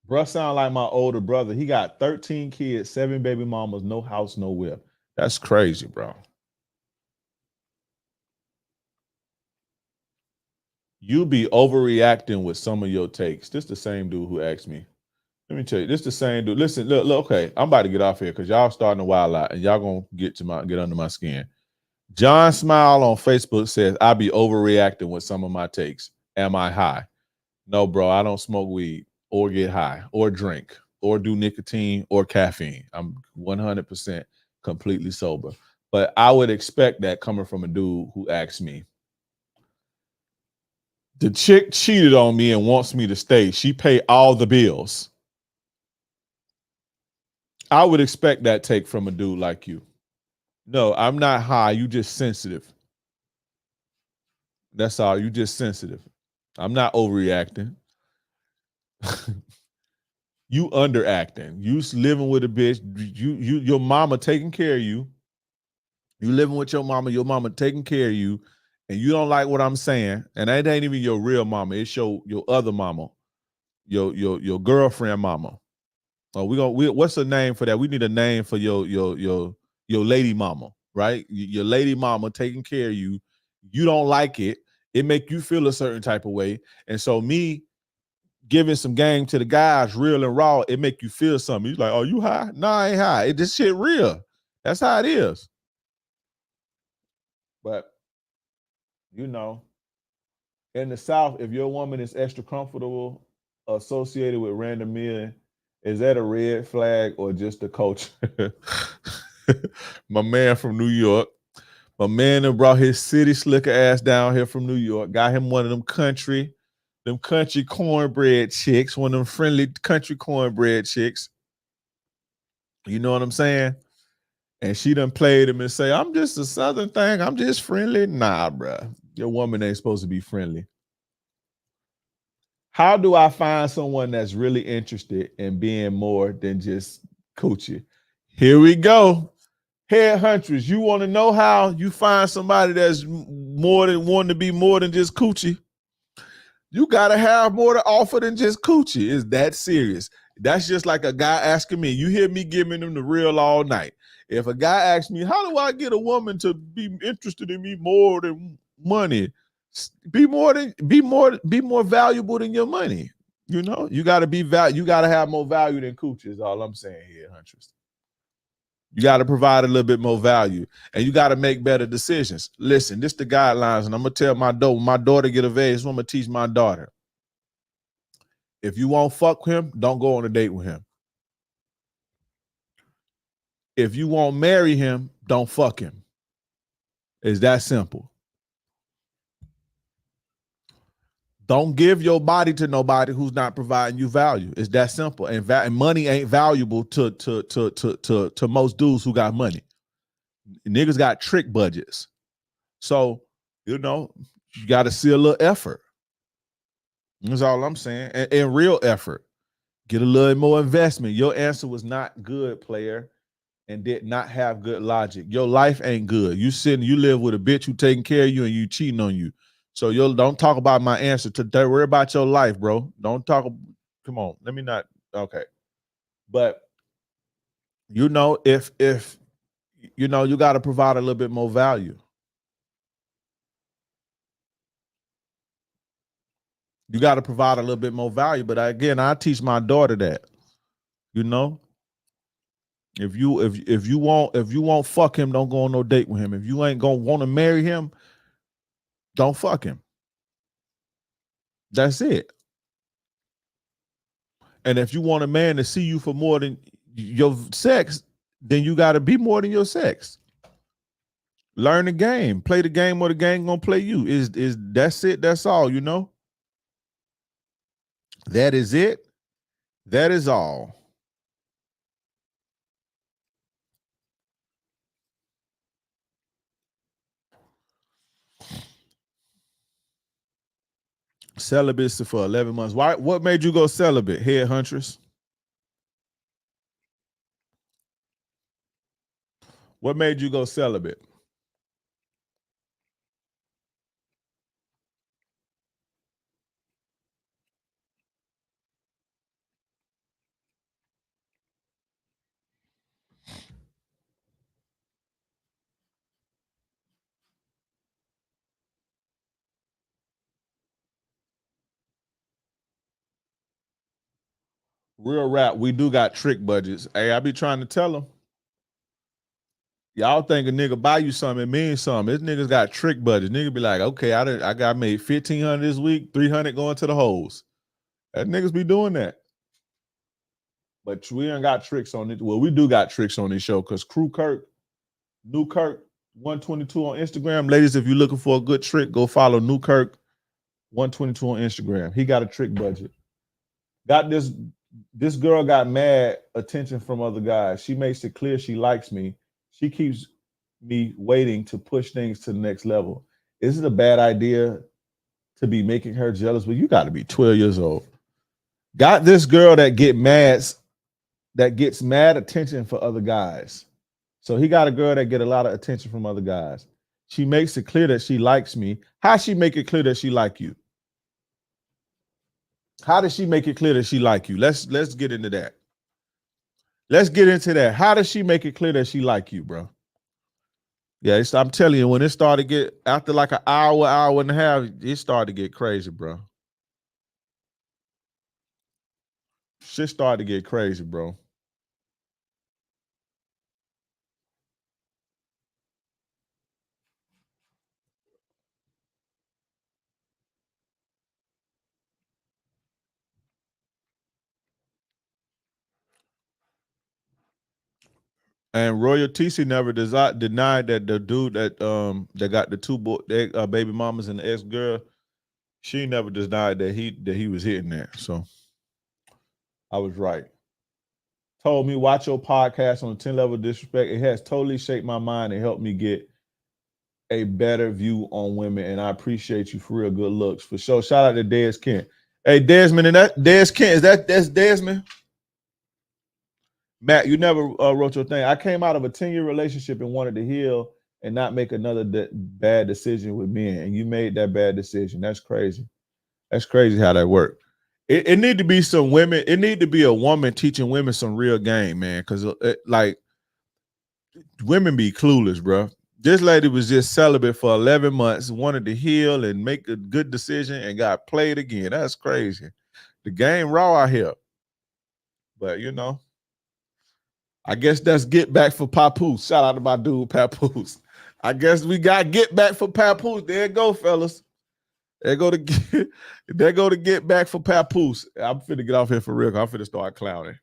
Bruh sound like my older brother. He got 13 kids, 7 baby mamas, no house, no whip. That's crazy, bro. You be overreacting with some of your takes. This the same dude who asked me. Let me tell you, this the same dude. Listen, look, okay. I'm about to get off here because y'all starting to wild out and y'all gonna get under my skin. John Smile on Facebook says, I be overreacting with some of my takes. Am I high? No, bro, I don't smoke weed or get high or drink or do nicotine or caffeine. I'm 100% completely sober. But I would expect that coming from a dude who asked me. The chick cheated on me and wants me to stay. She paid all the bills. I would expect that take from a dude like you. No, I'm not high. You just sensitive. That's all. You just sensitive. I'm not overreacting. You underacting. You living with a bitch. Your mama taking care of you. You living with your mama taking care of you, and you don't like what I'm saying. And that ain't even your real mama. It's your other mama, your girlfriend mama. Oh, what's the name for that? We need a name for your lady mama, right? Your lady mama taking care of you. You don't like it. It make you feel a certain type of way. And so me giving some game to the guys real and raw, it make you feel something. He's like, oh, you high? No, I ain't high. This shit real. That's how it is. But, you know, in the South, if your woman is extra comfortable associated with random men, is that a red flag or just a culture? My man from New York. My man that brought his city slicker ass down here from New York. Got him one of them country cornbread chicks, one of them friendly country cornbread chicks. You know what I'm saying? And she done played him and say, I'm just a Southern thing. I'm just friendly. Nah, bruh. Your woman ain't supposed to be friendly. How do I find someone that's really interested in being more than just coochie? Here we go. Head Huntress, you want to know how you find somebody that's more than wanting to be more than just coochie? You got to have more to offer than just coochie. It's that serious. That's just like a guy asking me. You hear me giving him the real all night. If a guy asks me, how do I get a woman to be interested in me more than money? Be more valuable than your money. You know, you got to you got to have more value than coochie is all I'm saying here, Huntress. You got to provide a little bit more value, and you got to make better decisions. Listen, this the guidelines, and I'm gonna tell my daughter get of age. So I'm gonna teach my daughter. If you won't fuck him, don't go on a date with him. If you won't marry him, don't fuck him. It's that simple. Don't give your body to nobody who's not providing you value. It's that simple. And money ain't valuable to most dudes who got money. Niggas got trick budgets. So, you know, You got to see a little effort. That's all I'm saying. And real effort. Get a little more investment. Your answer was not good, player, and did not have good logic. Your life ain't good. You live with a bitch who taking care of you and you cheating on you. So don't talk about my answer. Don't worry about your life, bro. Don't talk. Come on. Let me not. Okay. But if you got to provide a little bit more value. You got to provide a little bit more value. But again, I teach my daughter that. If you won't fuck him, don't go on no date with him. If you ain't gonna want to marry him, don't fuck him. That's it. And if you want a man to see you for more than your sex, then you got to be more than your sex. Learn the game, play the game, or the game gonna play you. Is that's it? That's all. That is it. That is all. Celibate for 11 months. Why? What made you go celibate, head huntress? What made you go celibate? Real rap, we do got trick budgets. Hey, I be trying to tell them. Y'all think a nigga buy you something, it means something. This niggas got trick budgets. Nigga be like, okay, I got made 1,500 this week, 300 going to the hoes. That niggas be doing that. But we ain't got tricks on it. Well, we do got tricks on this show because New Kirk 122 on Instagram. Ladies, if you're looking for a good trick, go follow New Kirk 122 on Instagram. He got a trick budget. Got this girl got mad attention from other guys. She makes it clear she likes me. She keeps me waiting to push things to the next level. Is it a bad idea to be making her jealous? Well, you got to be 12 years old. Got this girl that gets mad attention for other guys. So he got a girl that get a lot of attention from other guys. She makes it clear that she likes me. How she make it clear that she like you? How does she make it clear that she like you? Let's get into that. Let's get into that. How does she make it clear that she like you, bro? Yeah, I'm telling you, when it started to get, after like an hour and a half, it started to get crazy, bro. Shit started to get crazy, bro. And Royal TC never denied that the dude that got the two baby mamas and the ex girl, she never denied that he was hitting that. So I was right. Told me watch your podcast on 10 level disrespect. It has totally shaped my mind and helped me get a better view on women. And I appreciate you for real. Good looks for sure. Shout out to Des Kent. Hey Desmond, and that Des Kent, that's Desmond? Matt, you never wrote your thing. I came out of a 10-year relationship and wanted to heal and not make another bad decision with men. And you made that bad decision. That's crazy. That's crazy how that worked. It need to be some women. It need to be a woman teaching women some real game, man. Because like women be clueless, bro. This lady was just celibate for 11 months, wanted to heal and make a good decision and got played again. That's crazy. The game raw out here. But I guess that's get back for Papoose. Shout out to my dude, Papoose. I guess we got get back for Papoose. There you go, fellas. There go to get back for Papoose. I'm finna get off here for real. I'm finna start clowning.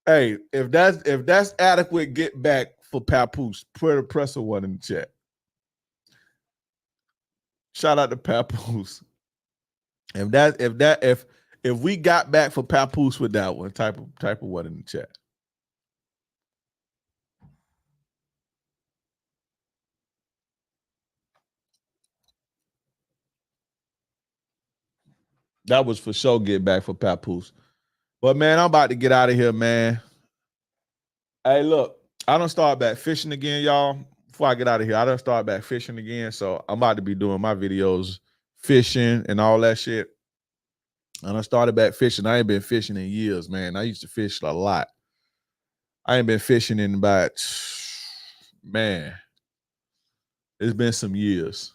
Hey, if that's adequate get back for Papoose, put a presser one in the chat. Shout out to Papoose. If we got back for Papoose with that one, type of one in the chat. That was for sure get back for Papoose. But man, I'm about to get out of here, man. Hey, look, I don't start back fishing again, y'all. Before I get out of here, I don't start back fishing again. So I'm about to be doing my videos fishing and all that shit. And I started back fishing. I ain't been fishing in years, man. I used to fish a lot. I ain't been fishing in about, man, it's been some years.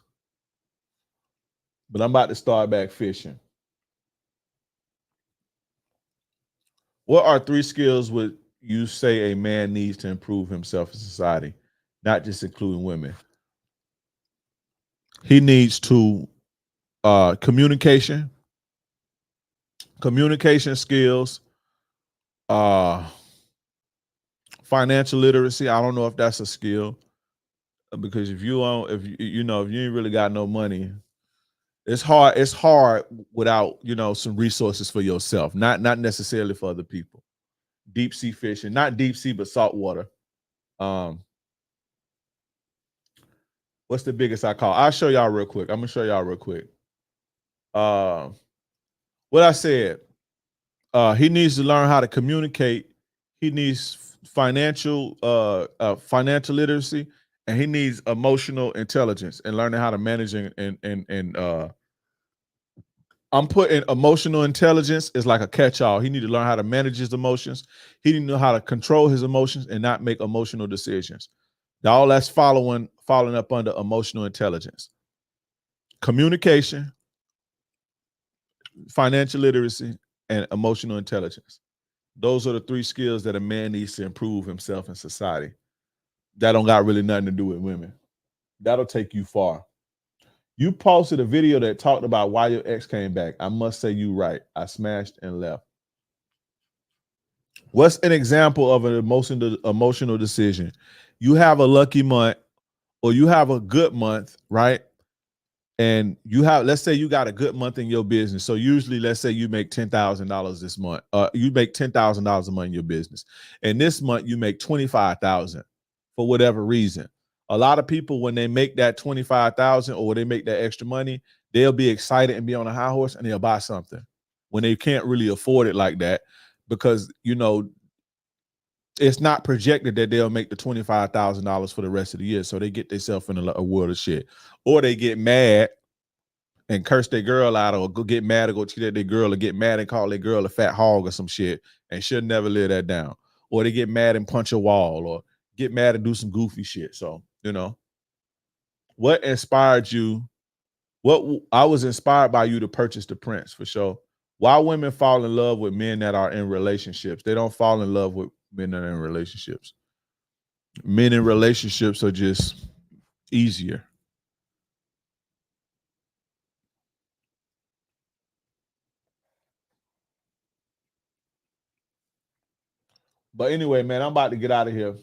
But I'm about to start back fishing. What are 3 skills would you say a man needs to improve himself in society? Not just including women. He needs to communication skills, financial literacy. I don't know if that's a skill, because if you ain't really got no money, it's hard without, some resources for yourself, not necessarily for other people. Deep sea fishing, not deep sea, but saltwater. What's the biggest I call? I'll show y'all real quick. I'm gonna show y'all real quick. What I said, he needs to learn how to communicate. He needs financial literacy, and he needs emotional intelligence and learning how to manage and I'm putting emotional intelligence is like a catch-all. He need to learn how to manage his emotions. He need to know how to control his emotions and not make emotional decisions. All that's falling up under emotional intelligence. Communication, financial literacy, and emotional intelligence. Those are the 3 skills that a man needs to improve himself in society. That don't got really nothing to do with women. That'll take you far. You posted a video that talked about why your ex came back. I must say you right. I smashed and left. What's an example of an emotional decision? You have a lucky month or you have a good month, right? And let's say you got a good month in your business. So usually, let's say you make $10,000 this month. You make $10,000 a month in your business. And this month you make $25,000 for whatever reason. A lot of people, when they make that $25,000 or they make that extra money, they'll be excited and be on a high horse and they'll buy something when they can't really afford it like that, because, it's not projected that they'll make the $25,000 for the rest of the year. So they get themselves in a world of shit, or they get mad and curse their girl out, or go get mad or go cheat at their girl, or get mad and call their girl a fat hog or some shit and should never live that down. Or they get mad and punch a wall, or get mad and do some goofy shit. So, what inspired you? I was inspired by you to purchase The Prince, for sure. Why women fall in love with men that are in relationships? They don't fall in love with men that are in relationships. Men in relationships are just easier. But anyway, man, I'm about to get out of here.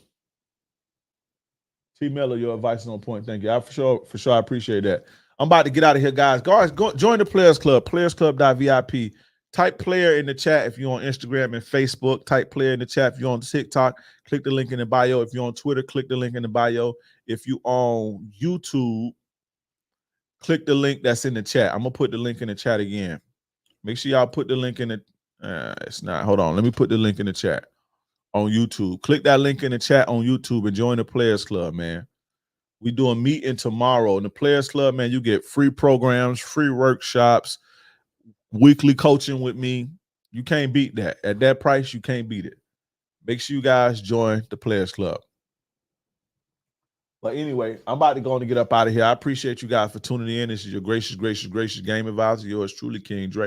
T. Miller, your advice is on point. Thank you. I for sure I appreciate that. I'm about to get out of here, guys. Guys, go join the Players Club, playersclub.vip. Type player in the chat if you're on Instagram and Facebook. Type player in the chat if you're on TikTok. Click the link in the bio. If you're on Twitter, click the link in the bio. If you're on YouTube, click the link that's in the chat. I'm going to put the link in the chat again. Make sure y'all put the link in the it's not. Hold on. Let me put the link in the chat on YouTube. Click that link in the chat on YouTube and join the Players Club, man. We do a meeting tomorrow in the Players Club, man. You get free programs, free workshops, weekly coaching with me. You can't beat that. At that price, you can't beat it. Make sure you guys join the Players Club. But anyway, I'm about to go and get up out of here. I appreciate you guys for tuning in. This is your gracious game advisor, yours truly, King Drake.